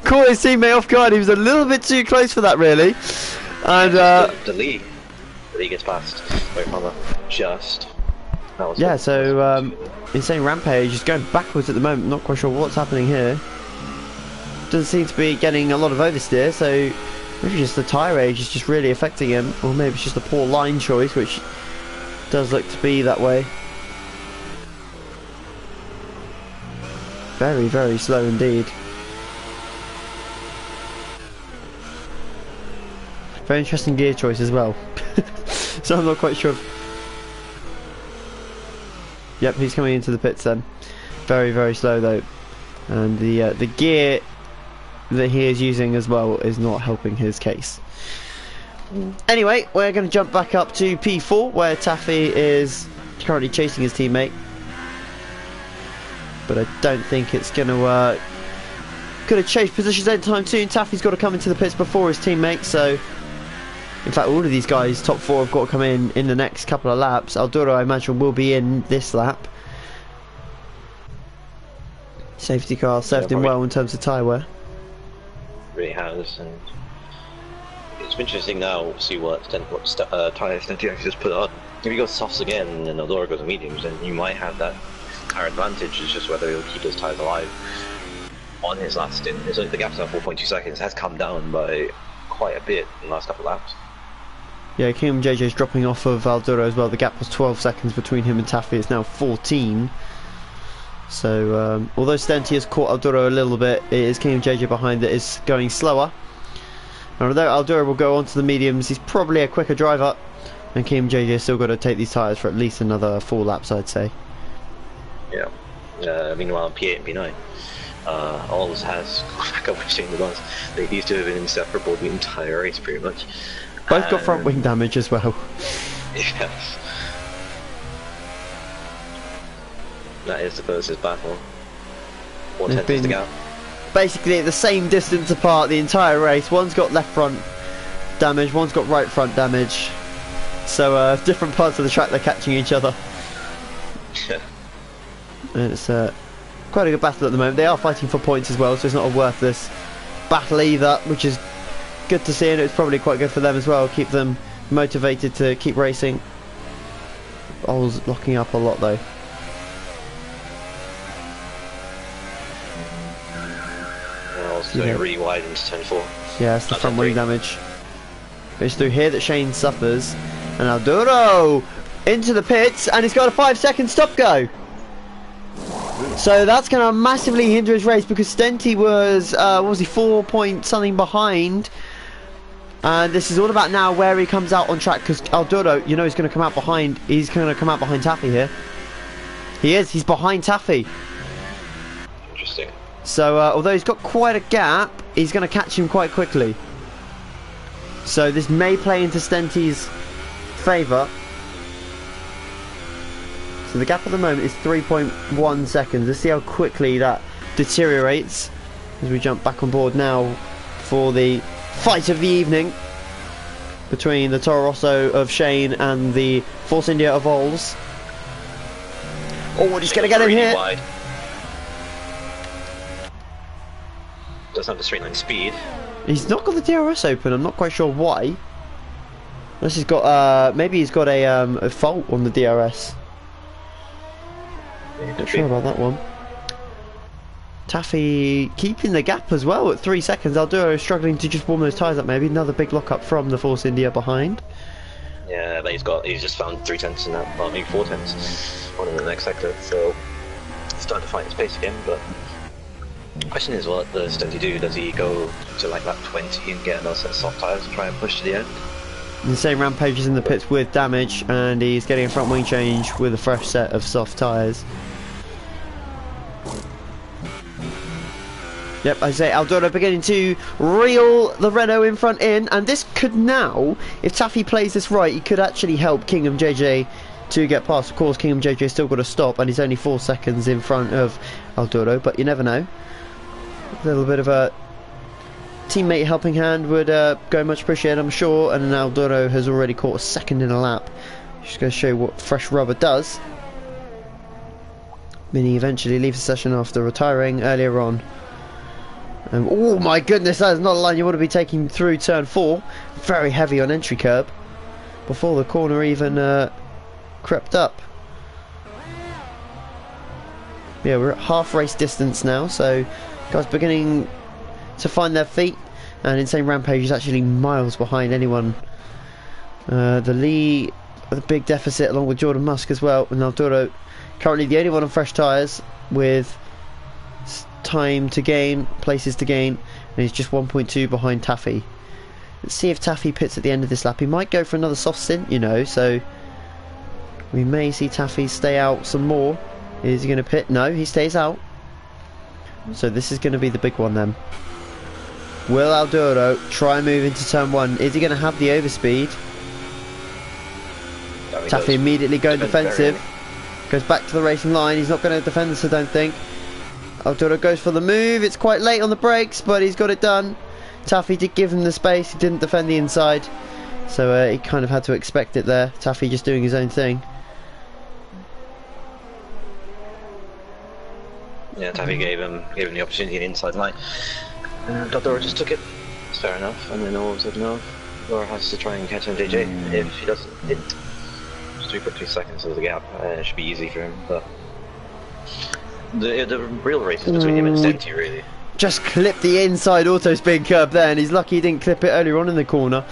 caught his teammate off guard. He was a little bit too close for that, really. And the lead gets past. Wait, mother. Just. Yeah, so Insane Rampage is going backwards at the moment. Not quite sure what's happening here. Doesn't seem to be getting a lot of oversteer, so maybe just the tyre age is just really affecting him, or maybe it's just a poor line choice, which does look to be that way. Very, very slow indeed. Very interesting gear choice as well. So I'm not quite sure. Yep, he's coming into the pits then. Very, very slow though, and the gear that he is using as well is not helping his case. Anyway, we're going to jump back up to P4, where Taffy is currently chasing his teammate, but I don't think it's going to work. Could have changed positions anytime soon. Taffy's got to come into the pits before his teammate, so in fact all of these guys, top 4, have got to come in the next couple of laps. Alduro, I imagine, will be in this lap. Safety car served him well in terms of tyre wear. Really has, and it's interesting now to see what tyre Stenty actually just put on. if he goes softs again and Eldora goes to mediums, then you might have that tire advantage. It's just whether he'll keep those tires alive on his last stint. So the gap's now 4.2 seconds, has come down by quite a bit in the last couple of laps. Yeah, Kingdom JJ's dropping off of Alduro as well. The gap was 12 seconds between him and Taffy. It's now 14. So, although Stenty has caught Alduro a little bit, it is Kingdom JJ behind that is going slower. And although Alduro will go on to the mediums, he's probably a quicker driver. And Kingdom JJ still got to take these tyres for at least another 4 laps, I'd say. Yeah. Meanwhile, P8 and P9. Alls has back up with Shane Lagos. These two have been inseparable the entire race, pretty much. Both got front wing damage as well. Yes. That is the closest battle. 1/10 is the gap. Basically at the same distance apart the entire race. One's got left front damage, one's got right front damage. So different parts of the track they're catching each other. Yeah. And it's quite a good battle at the moment. They are fighting for points as well, so it's not a worthless battle either, which is good to see, and it's probably quite good for them as well. Keep them motivated to keep racing. Oll's locking up a lot though. Going really wide into turn 4. Yeah, it's the front wing damage. It's through here that Shane suffers. And Alduro into the pits, and he's got a 5-second stop go. So that's going to massively hinder his race, because Stenty was, what was he, 4 point something behind. And this is all about now where he comes out on track, because Alduro, you know, he's going to come out behind. He's going to come out behind Taffy here. He is. He's behind Taffy. Interesting. So although he's got quite a gap, he's going to catch him quite quickly. So this may play into Stenty's favour. So the gap at the moment is 3.1 seconds. Let's see how quickly that deteriorates as we jump back on board now for the fight of the evening between the Toro Rosso of Shane and the Force India of Ols. Oh, he's going to get in here. Wide. Doesn't have the straight line speed. He's not got the DRS open. I'm not quite sure why. Unless he's got maybe he's got a fault on the DRS. Yeah, Not sure about that one. Taffy keeping the gap as well at 3 seconds. Alduro struggling to just warm those tyres up. Maybe another big lock up from the Force India behind. Yeah, but he's just found 3/10 in that, well, maybe 4/10 on in the next sector. So he's starting to find his pace again. But the question is, what does Stenty do? Does he go to like lap 20 and get another set of soft tyres and try and push to the end? Insane Rampage is in the pits with damage, and he's getting a front wing change with a fresh set of soft tyres. Yep, I say Alduro beginning to reel the Renault in front in, and this could now, if Taffy plays this right, he could actually help Kingdom JJ to get past. Of course, Kingdom JJ still got to stop, and he's only 4 seconds in front of Alduro, but you never know. A little bit of a teammate helping hand would go much appreciated, I'm sure, and Alduro has already caught a second in a lap. Just going to show you what fresh rubber does. Mini eventually leaves the session after retiring earlier on. Oh my goodness, that is not a line you want to be taking through turn 4. Very heavy on entry curb before the corner even crept up. Yeah, we're at half race distance now, so guys beginning to find their feet, and Insane Rampage is actually miles behind anyone. The Lee, the big deficit along with Jordan Musk as well, and Alduro currently the only one on fresh tyres with time to gain, places to gain, and he's just 1.2 behind Taffy. Let's see if Taffy pits at the end of this lap. He might go for another soft stint, you know, so we may see Taffy stay out some more. Is he going to pit? No, he stays out. So this is going to be the big one then. Will Alduro try and move into turn 1? Is he going to have the overspeed? Taffy immediately going defensive. Goes back to the racing line. He's not going to defend this, I don't think. Alduro goes for the move. It's quite late on the brakes, but he's got it done. Taffy did give him the space. He didn't defend the inside, so he kind of had to expect it there. Taffy just doing his own thing. Yeah, Taffy gave him the opportunity in the inside line. Alduro just took it. It's fair enough. And then all said no. Alduro has to try and catch him JJ. If he doesn't hit, just 3.3 seconds is the gap. It should be easy for him, but the real race is between him and Stenti, really. Just clipped the inside auto spin curb there, and he's lucky he didn't clip it earlier on in the corner.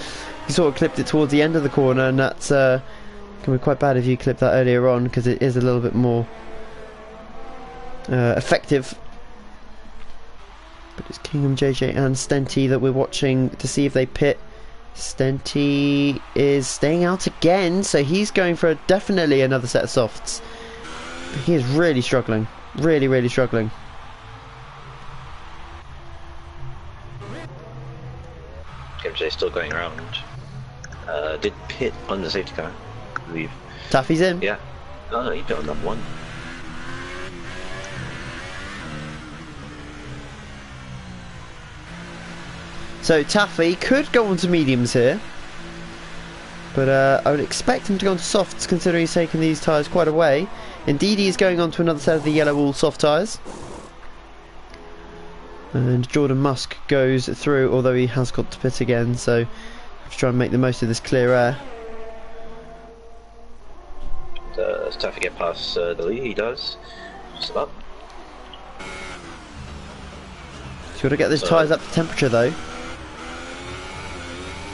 He sort of clipped it towards the end of the corner, and that's can be quite bad if you clip that earlier on, because it is a little bit more effective. But it's Kingham, JJ and Stenti that we're watching to see if they pit. Stenti is staying out again, so he's going for definitely another set of softs. He is really struggling, really struggling. MJ still going around. Did pit on the safety car, I believe. Taffy's in. Yeah. Oh no, he pit on that one. So Taffy could go on to mediums here, but I would expect him to go on to softs, considering he's taken these tyres quite a way. Indeed, he's going on to another set of the yellow wool soft tyres. And Jordan Musk goes through, although he has got to pit again, so let's try and make the most of this clear air. It's tough to get past the lead, he does. Just about. He's got to get those tyres up to temperature though.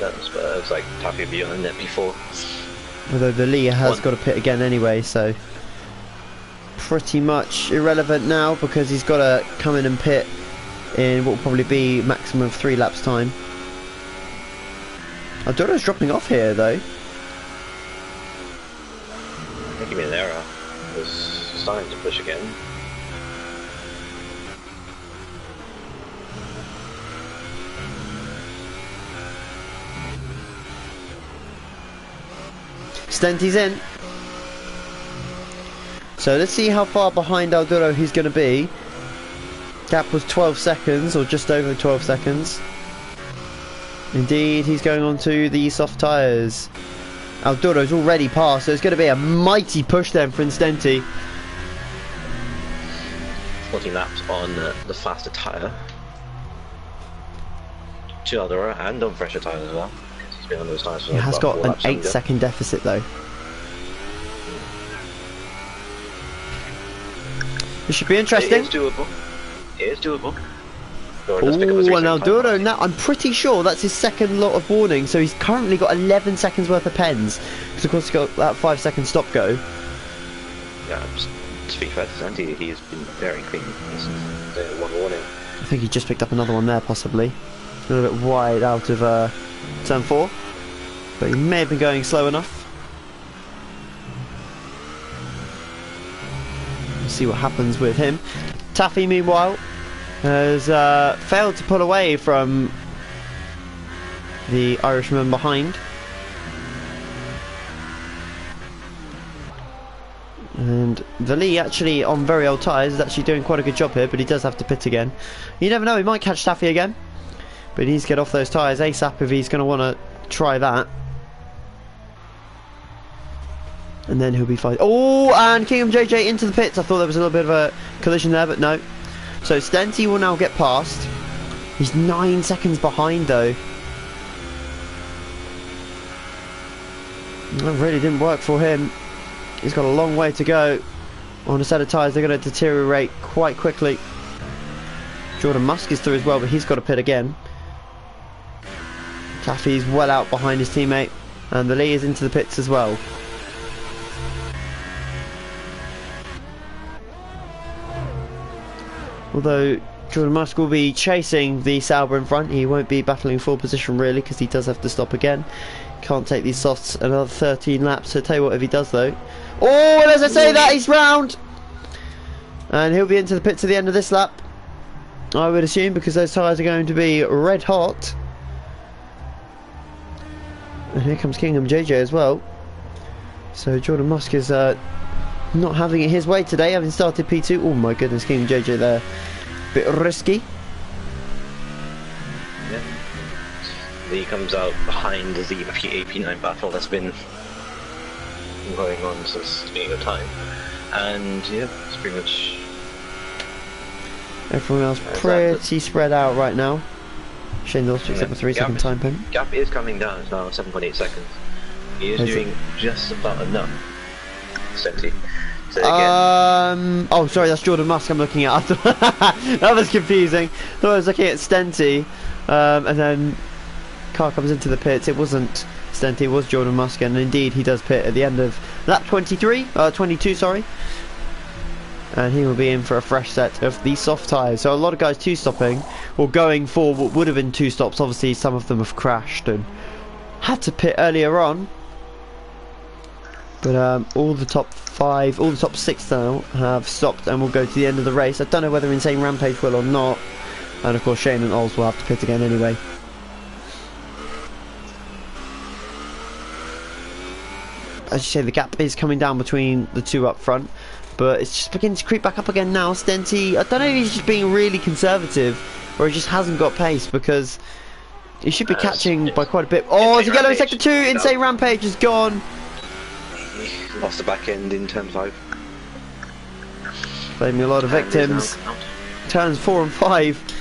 It's like Taffy would be on the net before. Although the Lee has got to pit again anyway, so pretty much irrelevant now, because he's got to come in and pit in what will probably be maximum of 3 laps time. Arturo's dropping off here though. Give me an error. It's starting to push again. Stenti's in. So let's see how far behind Arturo he's going to be. Gap was 12 seconds, or just over 12 seconds. Indeed, he's going on to the soft tyres. Arturo's already passed, so it's going to be a mighty push then for Stenti. 14 laps on the faster tyre. To Arturo, and on fresher tyres as well. He's been on those tyres for He has got an 8 8-second deficit though. This should be interesting. It is doable. It is doable. Oh, and Arturo now, I'm pretty sure that's his second lot of warning, so he's currently got 11 seconds worth of pens. Because of course he's got that 5-second stop go. Yeah, to be fair to Santi, he's been very clean. He's one warning. I think he just picked up another one there, possibly. A little bit wide out of turn 4. But he may have been going slow enough. We'll see what happens with him. Taffy, meanwhile, has failed to pull away from the Irishman behind. And the Lee, actually on very old tyres, is actually doing quite a good job here, but he does have to pit again. You never know, he might catch Taffy again, but he needs to get off those tyres ASAP if he's going to want to try that. And then he'll be fine. Oh, and Kingham JJ into the pits. I thought there was a little bit of a collision there, but no. So Stenti will now get past. He's 9 seconds behind though. That really didn't work for him. He's got a long way to go. On a set of tyres, they're going to deteriorate quite quickly. Jordan Musk is through as well, but he's got to pit again. Taffy's well out behind his teammate, and the Lee is into the pits as well. Although Jordan Musk will be chasing the Sauber in front, he won't be battling full position really, because he does have to stop again. Can't take these softs another 13 laps, so tell you what, if he does though. Oh, and as I say that, he's round! And he'll be into the pits at the end of this lap, I would assume, because those tyres are going to be red hot. And here comes Kingham JJ as well. So Jordan Musk is not having it his way today, having started P2. Oh my goodness, Kingham JJ there. Bit risky. Yeah. Lee comes out behind the AP9 battle that's been going on since the beginning of time. And yeah, it's pretty much... Everyone else pretty spread out right now. Shane Dawes picks up a 3-second time pen. Gap is coming down, it's now 7.8 seconds. He is doing just about enough Senti. Say again. Oh, sorry, that's Jordan Musk I'm looking at. That was confusing. Thought I was looking at Stenty, and then car comes into the pits. It wasn't Stenty, it was Jordan Musk, and indeed he does pit at the end of lap 22, sorry. And he will be in for a fresh set of the soft tyres. So a lot of guys two-stopping, or going for what would have been two stops. Obviously, some of them have crashed and had to pit earlier on. But all the top 6 now have stopped and will go to the end of the race. I don't know whether Insane Rampage will or not. And of course, Shane and Ols will have to pit again anyway. As you say, the gap is coming down between the two up front. But it's just beginning to creep back up again now. Stenty, I don't know if he's just being really conservative or he just hasn't got pace, because he should be catching by quite a bit. Oh, it's a yellow in sector 2. Insane Rampage is gone. He lost the back end in turn 5. Blaming a lot of victims. Turns 4 and 5.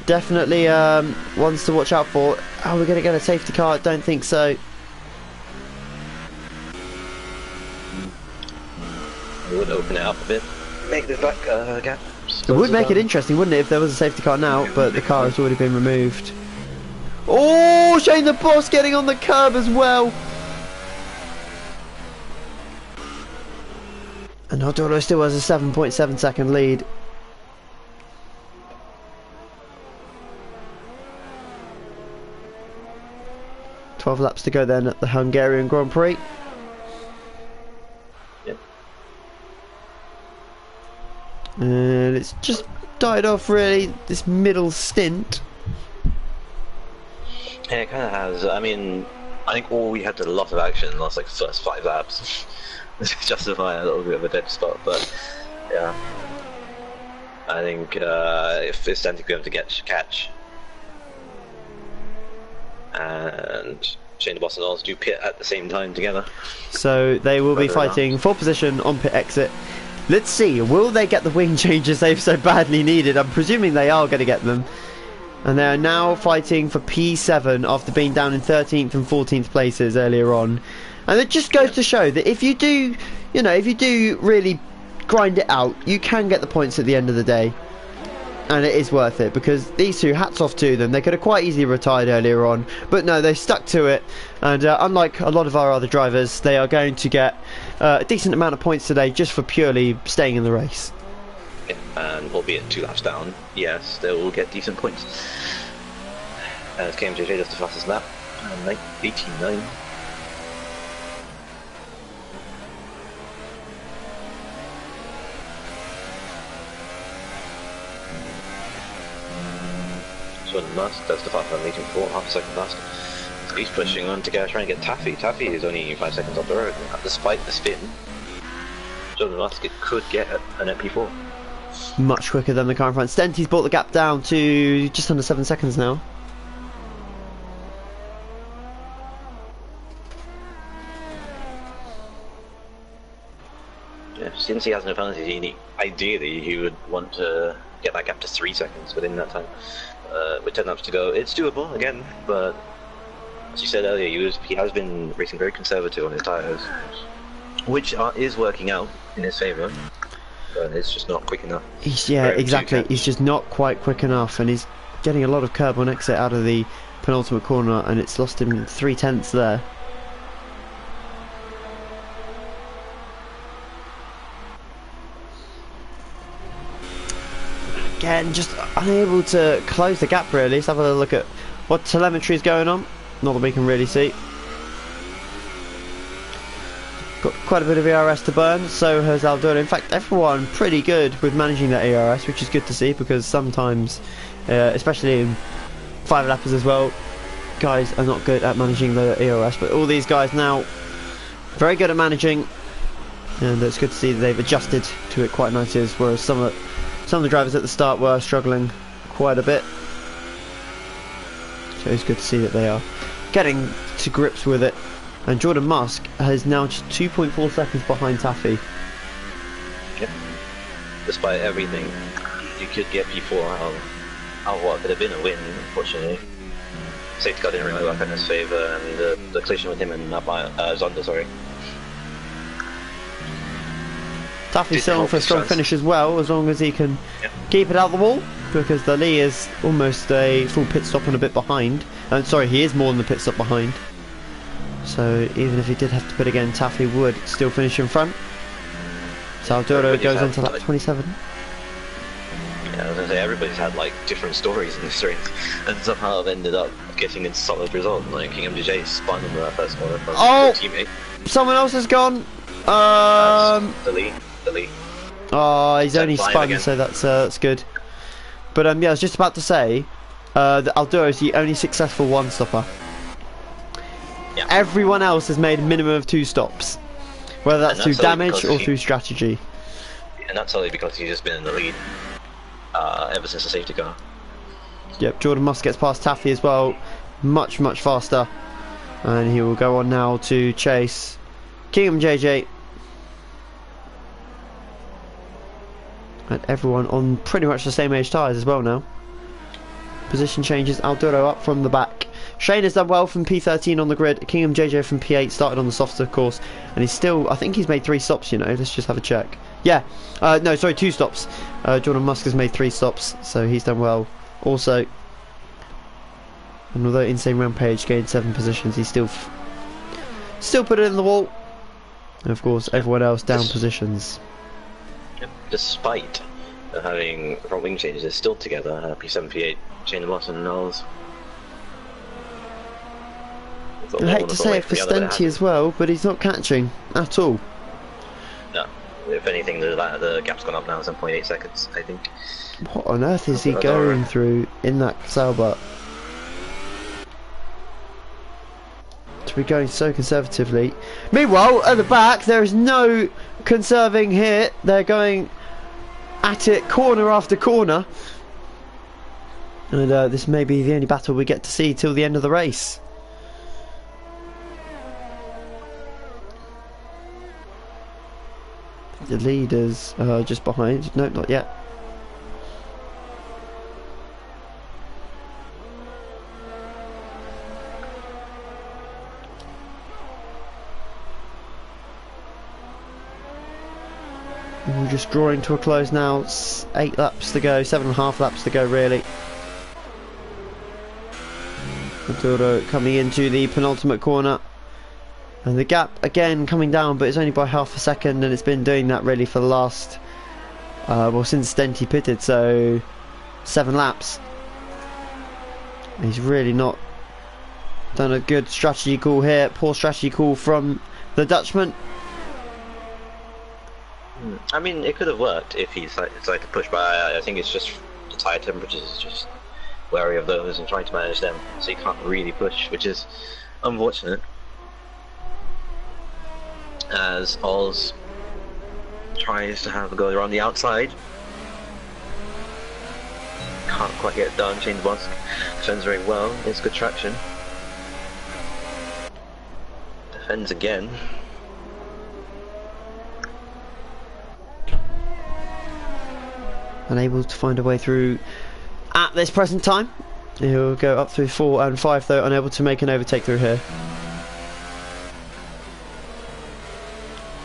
Definitely ones to watch out for. Are we going to get a safety car? I don't think so. It would open it up a bit, make the back gap. It would make it interesting, wouldn't it, if there was a safety car now, but the car has already been removed. Oh, Shane the Boss getting on the curb as well. And Odolo still has a 7.7 second lead. "12 laps to go then at the Hungarian Grand Prix." And it's just died off really, this middle stint. Yeah, it kind of has. I mean, I think all we had a lot of action in the last, like, first 5 laps to justify a little bit of a dead spot, but yeah. I think if Stenty could be able to catch, and Shane the Boss and Oz do pit at the same time together. So they will be fighting for position on pit exit. Let's see, will they get the wing changes they've so badly needed? I'm presuming they are going to get them. And they are now fighting for P7 after being down in 13th and 14th places earlier on. And it just goes to show that if you do, if you do really grind it out, you can get the points at the end of the day. And it is worth it, because these two, hats off to them. They could have quite easily retired earlier on, but no, they stuck to it. And unlike a lot of our other drivers, they are going to get a decent amount of points today just for purely staying in the race. Yeah, and albeit 2 laps down, yes, they will get decent points. As KMJJ does the fastest lap, 18.9. Jordan Musk does the fast lap, 18.4, half a second fast. He's pushing on to try and get Taffy. Taffy is only 5 seconds off the road. Despite the spin, Jordan Musk could get an MP4. Much quicker than the car in front. Stenty's brought the gap down to just under 7 seconds now. Yeah, since he has no penalties, ideally he would want to get that gap to 3 seconds within that time. With 10 laps to go, it's doable again, but as you said earlier, he has been racing very conservative on his tyres, which is working out in his favour, but it's just not quick enough. Exactly. He's just not quite quick enough, and he's getting a lot of curb on exit out of the penultimate corner, and it's lost him 3/10 there. Again, just unable to close the gap really. Let's have a look at what telemetry is going on. Not that we can really see. Got quite a bit of ERS to burn, so has Aldona. In fact, everyone pretty good with managing that ERS, which is good to see, because sometimes, especially in 5 lappers as well, guys are not good at managing the ERS. But all these guys now very good at managing, and it's good to see that they've adjusted to it quite nicely, whereas some of the drivers at the start were struggling quite a bit. So it's good to see that they are getting to grips with it. And Jordan Musk is now just 2.4 seconds behind Taffy. Yep. Despite everything, you could get P4 out of what could have been a win, unfortunately. Safety car didn't really work in his favour, and the collision with him and Zonda, sorry. Taffy's did still on help for a his strong chance. finish as well, as long as he can Yeah. keep it out the wall, because the Lee is almost a full pit stop and a bit behind. Sorry, he is more than the pit stop behind. So even if he did have to pit again, Taffy would still finish in front. So Alduro Everybody's goes had, on to lap like, 27. Yeah, I was gonna say everybody's had like different stories in this race, and somehow have ended up getting a solid result. Like King MDJ spun in that first corner from Oh! his teammate. Someone else has gone. The lead. Oh, he's Set only five spun, again. so that's good. But yeah, I was just about to say that Alduro is the only successful one-stopper. Yeah. Everyone else has made a minimum of 2 stops, whether that's through that's only damage because or through strategy. And that's only because he's just been in the lead ever since the safety car. Yep, Jordan Musk gets past Taffy as well, much faster, and he will go on now to chase Kingdom JJ. And everyone on pretty much the same age tyres as well now. Position changes, Alduro up from the back. Shane has done well from P13 on the grid. Kingdom JJ from P8 started on the softer course, and he's still, I think he's made 3 stops, you know. Let's just have a check. Yeah, no, sorry, 2 stops. Jordan Musk has made 3 stops, so he's done well also. And although Insane Rampage gained 7 positions, he's still put it in the wall. And of course, everyone else down positions. Despite having front wing changes, they're still together. P7, P8, Shane Lawson and Knowles. I hate to say it for Stenty as well, but he's not catching at all. No. If anything, the gap's gone up now 7.8 seconds, I think. What on earth is he going through in that sailboat? To be going so conservatively. Meanwhile, at the back, there is no conserving here. They're going at it corner after corner. And this may be the only battle we get to see till the end of the race. The leaders are just behind. No, not yet. We're just drawing to a close now. It's 8 laps to go, 7.5 laps to go really. Maduro coming into the penultimate corner. And the gap again coming down, but it's only by half a second, and it's been doing that really for the last, well, since Stenty pitted, so 7 laps. He's really not done a good strategy call here. Poor strategy call from the Dutchman. I mean, it could have worked if he decided to push, but I think it's just the tire temperatures is just wary of those and trying to manage them, so you can't really push, which is unfortunate. As Oz tries to have a go around the outside. Can't quite get it done. Shane Musk defends very well. It's good traction. Defends again. Unable to find a way through at this present time. He'll go up through 4 and 5 though, unable to make an overtake through here.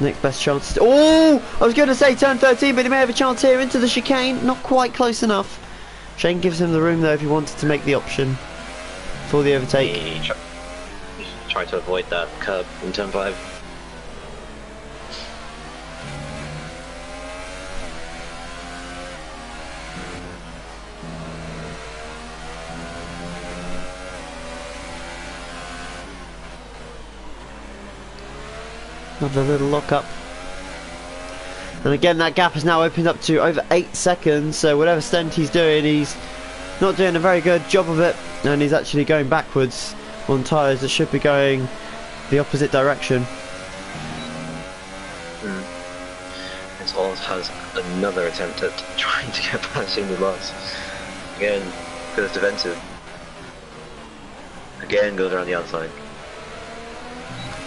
Next best chance. Oh! I was going to say turn 13, but he may have a chance here into the chicane. Not quite close enough. Shane gives him the room though if he wanted to make the option for the overtake. He tried to avoid that curb in turn 5. Another little lock up. And again, that gap has now opened up to over 8 seconds, so whatever Stenty's doing, he's not doing a very good job of it, and he's actually going backwards on tyres that should be going the opposite direction. As Oz has another attempt at trying to get past Shane Lawson. Again, goes defensive. Again, goes around the outside.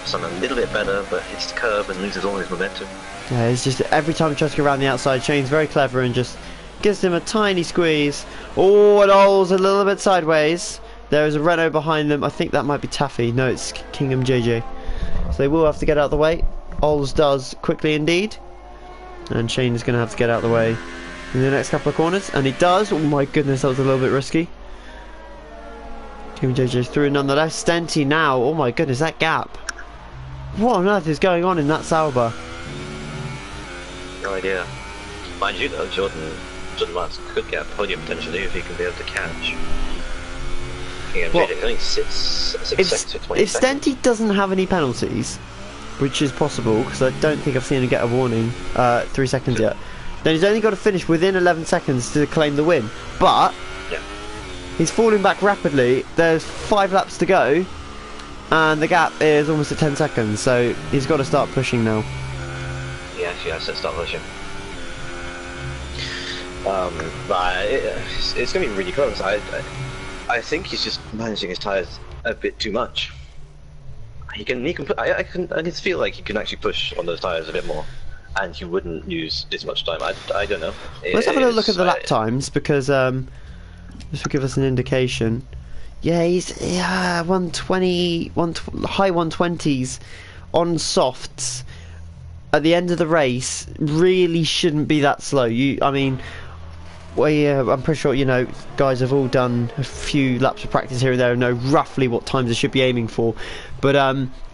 Something a little bit better, but hits the curb and loses all his momentum. Yeah, it's just every time he tries to go around the outside, Shane's very clever and just gives him a tiny squeeze. Oh, and Oles a little bit sideways. There is a Renault behind them. I think that might be Taffy. No, it's Kingham JJ. So they will have to get out of the way. Oles does quickly indeed. and Shane's going to have to get out of the way in the next couple of corners, and he does. Oh my goodness, that was a little bit risky. Team JJ through nonetheless. Stenty now, oh my goodness, that gap. What on earth is going on in that Sauber? No idea. Mind you though, Jordan Lance could get a podium potentially if he can be able to catch. Yeah, Well, JJ only six seconds to 20 if seconds. Stenty doesn't have any penalties, which is possible because I don't think I've seen him get a warning 3 seconds yet, then he's only got to finish within 11 seconds to claim the win. But Yeah. he's falling back rapidly. There's 5 laps to go, and the gap is almost at 10 seconds. So he's got to start pushing now. Yeah, she has to start pushing. But it's going to be really close. I think he's just managing his tyres a bit too much. He can put, I can feel like he can actually push on those tyres a bit more, and he wouldn't lose this much time. I don't know. Let's have a look at the lap times because this will give us an indication. Yeah, he's 120, high 120s on softs at the end of the race. Really shouldn't be that slow. I mean, well, I'm pretty sure, you know, guys have all done a few laps of practice here and there and know roughly what times they should be aiming for. But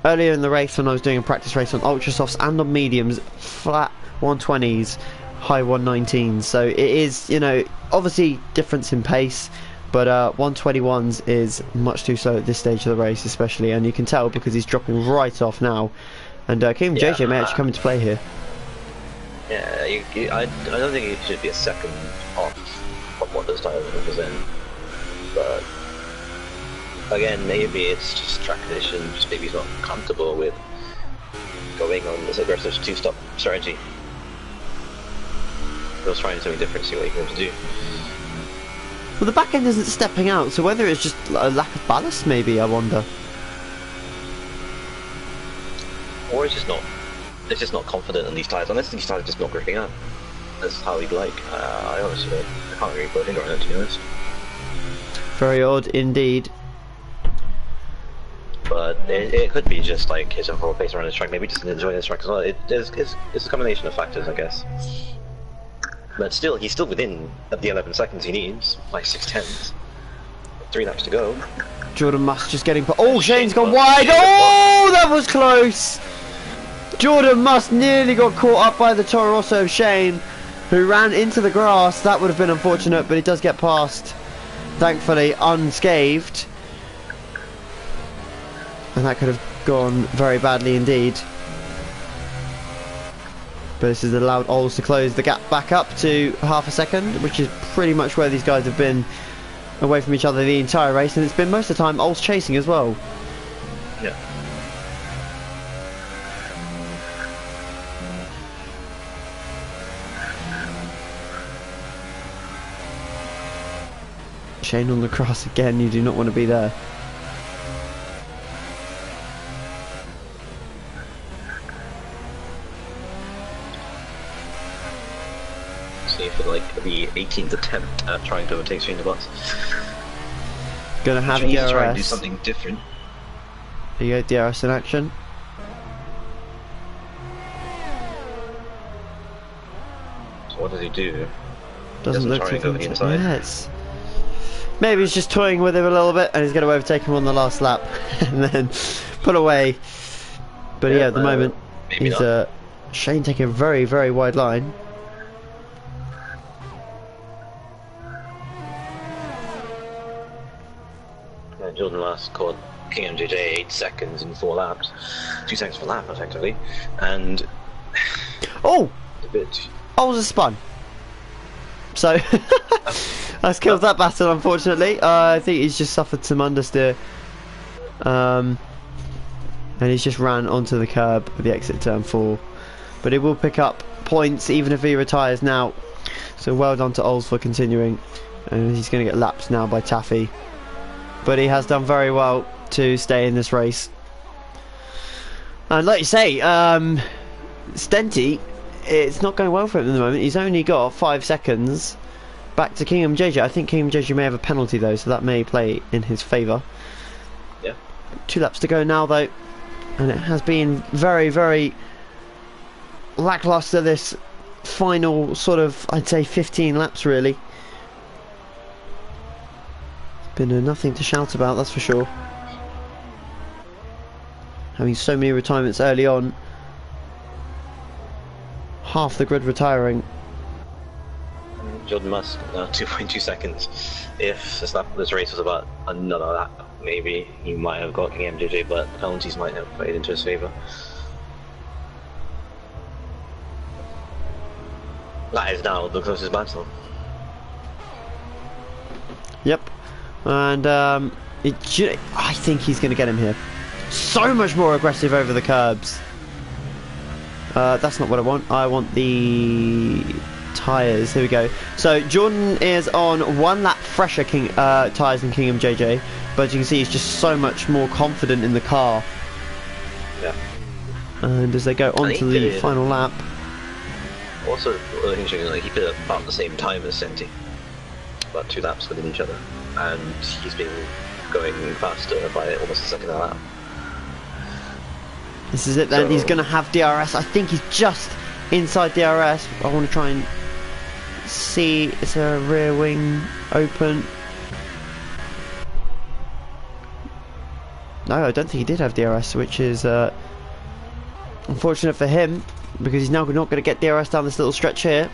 earlier in the race, when I was doing a practice race on ultra softs and on mediums, flat 120s, high 119s. So it is, you know, obviously difference in pace, but 121s is much too slow at this stage of the race, especially, and you can tell because he's dropping right off now. And King JJ may actually come into play here. Yeah, I don't think it should be a second off from what those tyres represent. But again, maybe it's just track condition. Just maybe he's not comfortable with going on this aggressive two-stop strategy. He was trying something different, see what he can do. Well, the back end isn't stepping out, so whether it's just a lack of ballast, maybe, I wonder. Or it's just not confident in these tyres, unless these tyres are just not gripping up. That's how he'd like. I honestly can't really put a finger on it, to be honest. Very odd indeed. But it could be just like his overall pace around his track. Maybe he doesn't enjoy his track as well. It's a combination of factors, I guess. But still, he's still within the 11 seconds he needs, like 6/10. 3 laps to go. Jordan Must just getting... Oh, Shane's gone wide! Oh, that was close! Jordan Must nearly got caught up by the Toro Rosso of Shane, who ran into the grass. That would have been unfortunate, but he does get past, thankfully, unscathed. And that could have gone very badly indeed. But this has allowed Ols to close the gap back up to half a second, which is pretty much where these guys have been away from each other the entire race, and it's been most of the time Ols chasing as well. Yeah. Shane on the cross again, you do not want to be there. See for like the 18th attempt at trying to overtake Shane the Bus. Gonna have Try and do DRS. something different. There you go, DRS in action. So what does he do? Doesn't look try too and go good. inside. Yeah, it's... Maybe he's just toying with him a little bit and he's going to overtake him on the last lap and then pull away. But yeah, at the moment, maybe he's not. Shane taking a very, very wide line. Jordan last caught King MJJ 8 seconds in 4 laps. 2 seconds per lap, effectively. And... Oh! a bit... I was a spun. So, that's killed that battle, unfortunately. I think he's just suffered some understeer. And he's just ran onto the curb at the exit turn 4. But he will pick up points even if he retires now. So well done to Ols for continuing. And he's going to get lapped now by Taffy. But he has done very well to stay in this race. And like you say, Stenty, it's not going well for him at the moment. He's only got 5 seconds back to Kingdom JJ. I think Kingdom JJ may have a penalty though, so that may play in his favour. Yeah. 2 laps to go now though, and it has been very, very lackluster this final sort of, I'd say 15 laps really. Been nothing to shout about, that's for sure. Having so many retirements early on. Half the grid retiring. Jordan Musk, 2.2 seconds. If this race was about another lap, maybe he might have got KMJJ, but the penalties might have played into his favour. That is now the closest battle. Yep. And I think he's going to get him here. So much more aggressive over the curbs. That's not what I want. I want the tyres. Here we go. So Jordan is on 1 lap fresher tyres than Kingham JJ, but as you can see he's just so much more confident in the car. Yeah. And as they go on to the final lap. Also, interesting, like he did about the same time as Senti, about 2 laps within each other, and he's been going faster by almost a second a lap. This is it then, so he's going to have DRS. I think he's just inside DRS. I want to try and see, is there a rear wing open? No, I don't think he did have DRS, which is unfortunate for him, because he's now not going to get DRS down this little stretch here.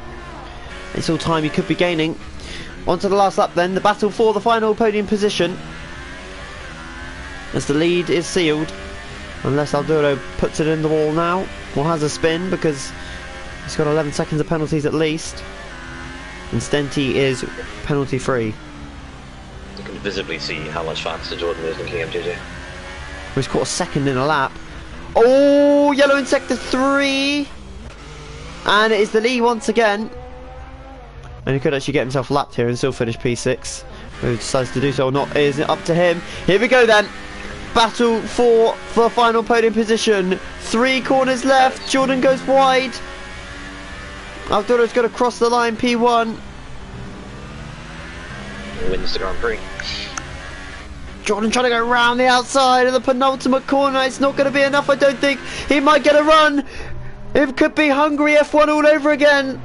It's all time he could be gaining. On to the last lap then, the battle for the final podium position, as the lead is sealed. Unless Alduro puts it in the wall now, or has a spin, because he's got 11 seconds of penalties at least. And Stenti is penalty free. You can visibly see how much faster Jordan is than KMJJ. He's caught a second in a lap. Oh, yellow in sector 3! And it is the lead once again. And he could actually get himself lapped here and still finish P6. Whether he decides to do so or not is up to him. Here we go then. Battle for the final podium position. 3 corners left. Jordan goes wide. Alduro's going to cross the line, P1. Wins the Grand Prix. Jordan trying to go round the outside of the penultimate corner. It's not going to be enough, I don't think. He might get a run. It could be Hungary F1 all over again.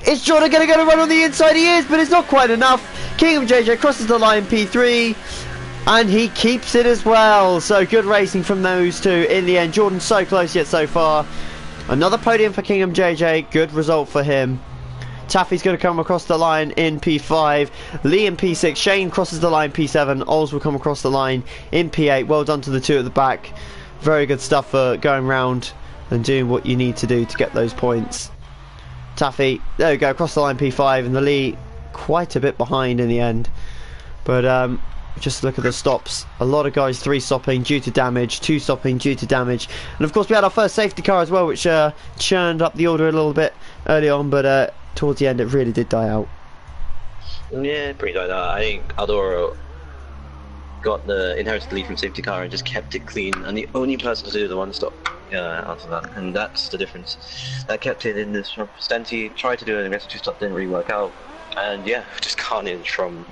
Is Jordan going to get a run on the inside? He is, but it's not quite enough. Kingham JJ crosses the line, P3. And he keeps it as well. So good racing from those two in the end. Jordan so close yet so far. Another podium for Kingham JJ. Good result for him. Taffy's going to come across the line in P5. Lee in P6. Shane crosses the line P7. Ols will come across the line in P8. Well done to the 2 at the back. Very good stuff for going round and doing what you need to do to get those points. Taffy, there we go, across the line P5. And the Lee quite a bit behind in the end. But just look at the stops. A lot of guys 3 stopping due to damage, 2 stopping due to damage. And of course we had our first safety car as well, which churned up the order a little bit early on, but towards the end it really did die out. Yeah, pretty died out. I think Aldoro got the inherited lead from safety car and just kept it clean, and the only person to do the 1 stop after that, and that's the difference. That kept it in this. Stenti tried to do an aggressive 2 stop, didn't really work out, and yeah, just carnage from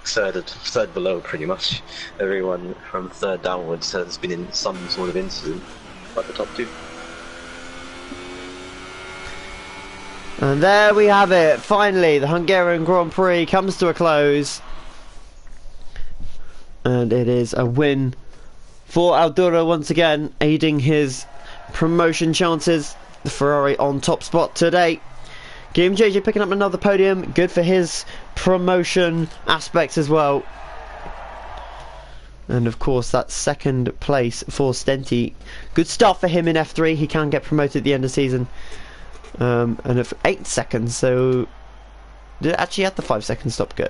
third below pretty much. Everyone from 3rd downwards has been in some sort of incident, but the top 2. And there we have it. Finally, the Hungarian Grand Prix comes to a close. And it is a win for Alduro once again, aiding his promotion chances. The Ferrari on top spot today. Game JJ picking up another podium. Good for his promotion aspects as well. And of course that 2nd place for Stenti. Good start for him in F3. He can get promoted at the end of the season. And of 8 seconds, so did it actually have the 5-second stop go?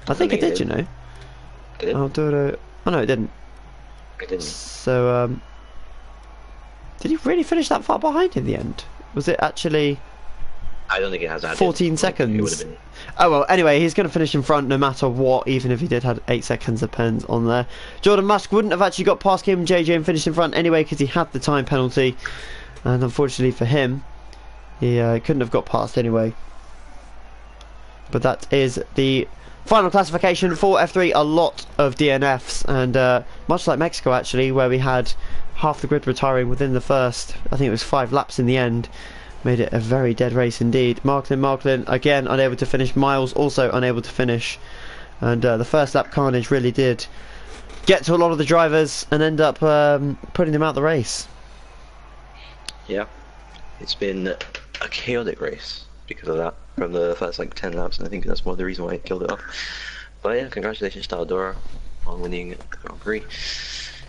I think it did, you know. Alduro. Oh no, it didn't. It didn't. So did he really finish that far behind in the end? Was it actually I don't think it has 14 seconds? It would have been. Oh well, anyway, he's going to finish in front no matter what, even if he did have 8 seconds depends on there. Jordan Musk wouldn't have actually got past him, JJ, and finished in front anyway because he had the time penalty. And unfortunately for him, he couldn't have got past anyway. But that is the final classification for F3. A lot of DNFs, and much like Mexico actually, where we had half the grid retiring within the first, I think it was 5 laps in the end. Made it a very dead race indeed. Marklin again unable to finish. Miles also unable to finish. And the first lap carnage really did get to a lot of the drivers and end up putting them out the race. Yeah, it's been a chaotic race because of that from the first like 10 laps, and I think that's more the reason why it killed it off. But yeah, congratulations to Aldora on winning the Grand Prix,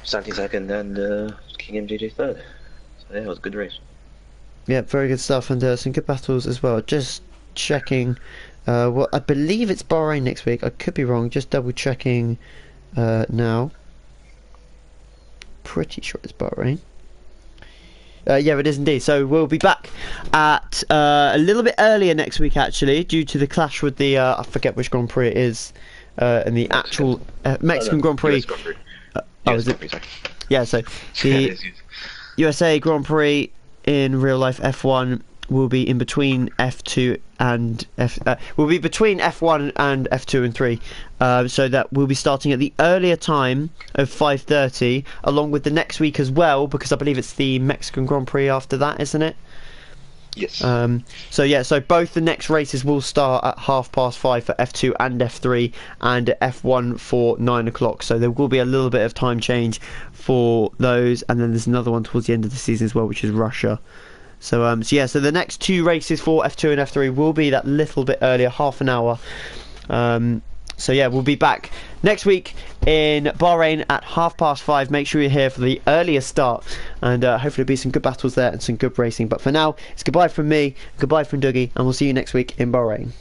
Santi second, and King MJJ third. So yeah, it was a good race. Yeah, very good stuff, and some good battles as well. Just checking, what I believe it's Bahrain next week. I could be wrong. Just double checking now. Pretty sure it's Bahrain. Yeah, it is indeed. So we'll be back at a little bit earlier next week, actually, due to the clash with the I forget which Grand Prix it is, and the actual Mexican Grand Prix. US Grand Prix. Is it? Yeah, so the USA Grand Prix in real life F1 will be in between F2 and will be between F1 and F2 and 3, so that we'll be starting at the earlier time of 5:30, along with the next week as well, because I believe it's the Mexican Grand Prix after that, isn't it? Yes. So yeah, so both the next races will start at 5:30 for F2 and F3, and F1 for 9 o'clock. So there will be a little bit of time change for those, and then there's another one towards the end of the season as well, which is Russia. So so the next two races for F2 and F3 will be that little bit earlier, half an hour. So yeah, we'll be back next week in Bahrain at 5:30. Make sure you're here for the earlier start, and hopefully there'll be some good battles there and some good racing. But for now, it's goodbye from me, goodbye from Dougie, and we'll see you next week in Bahrain.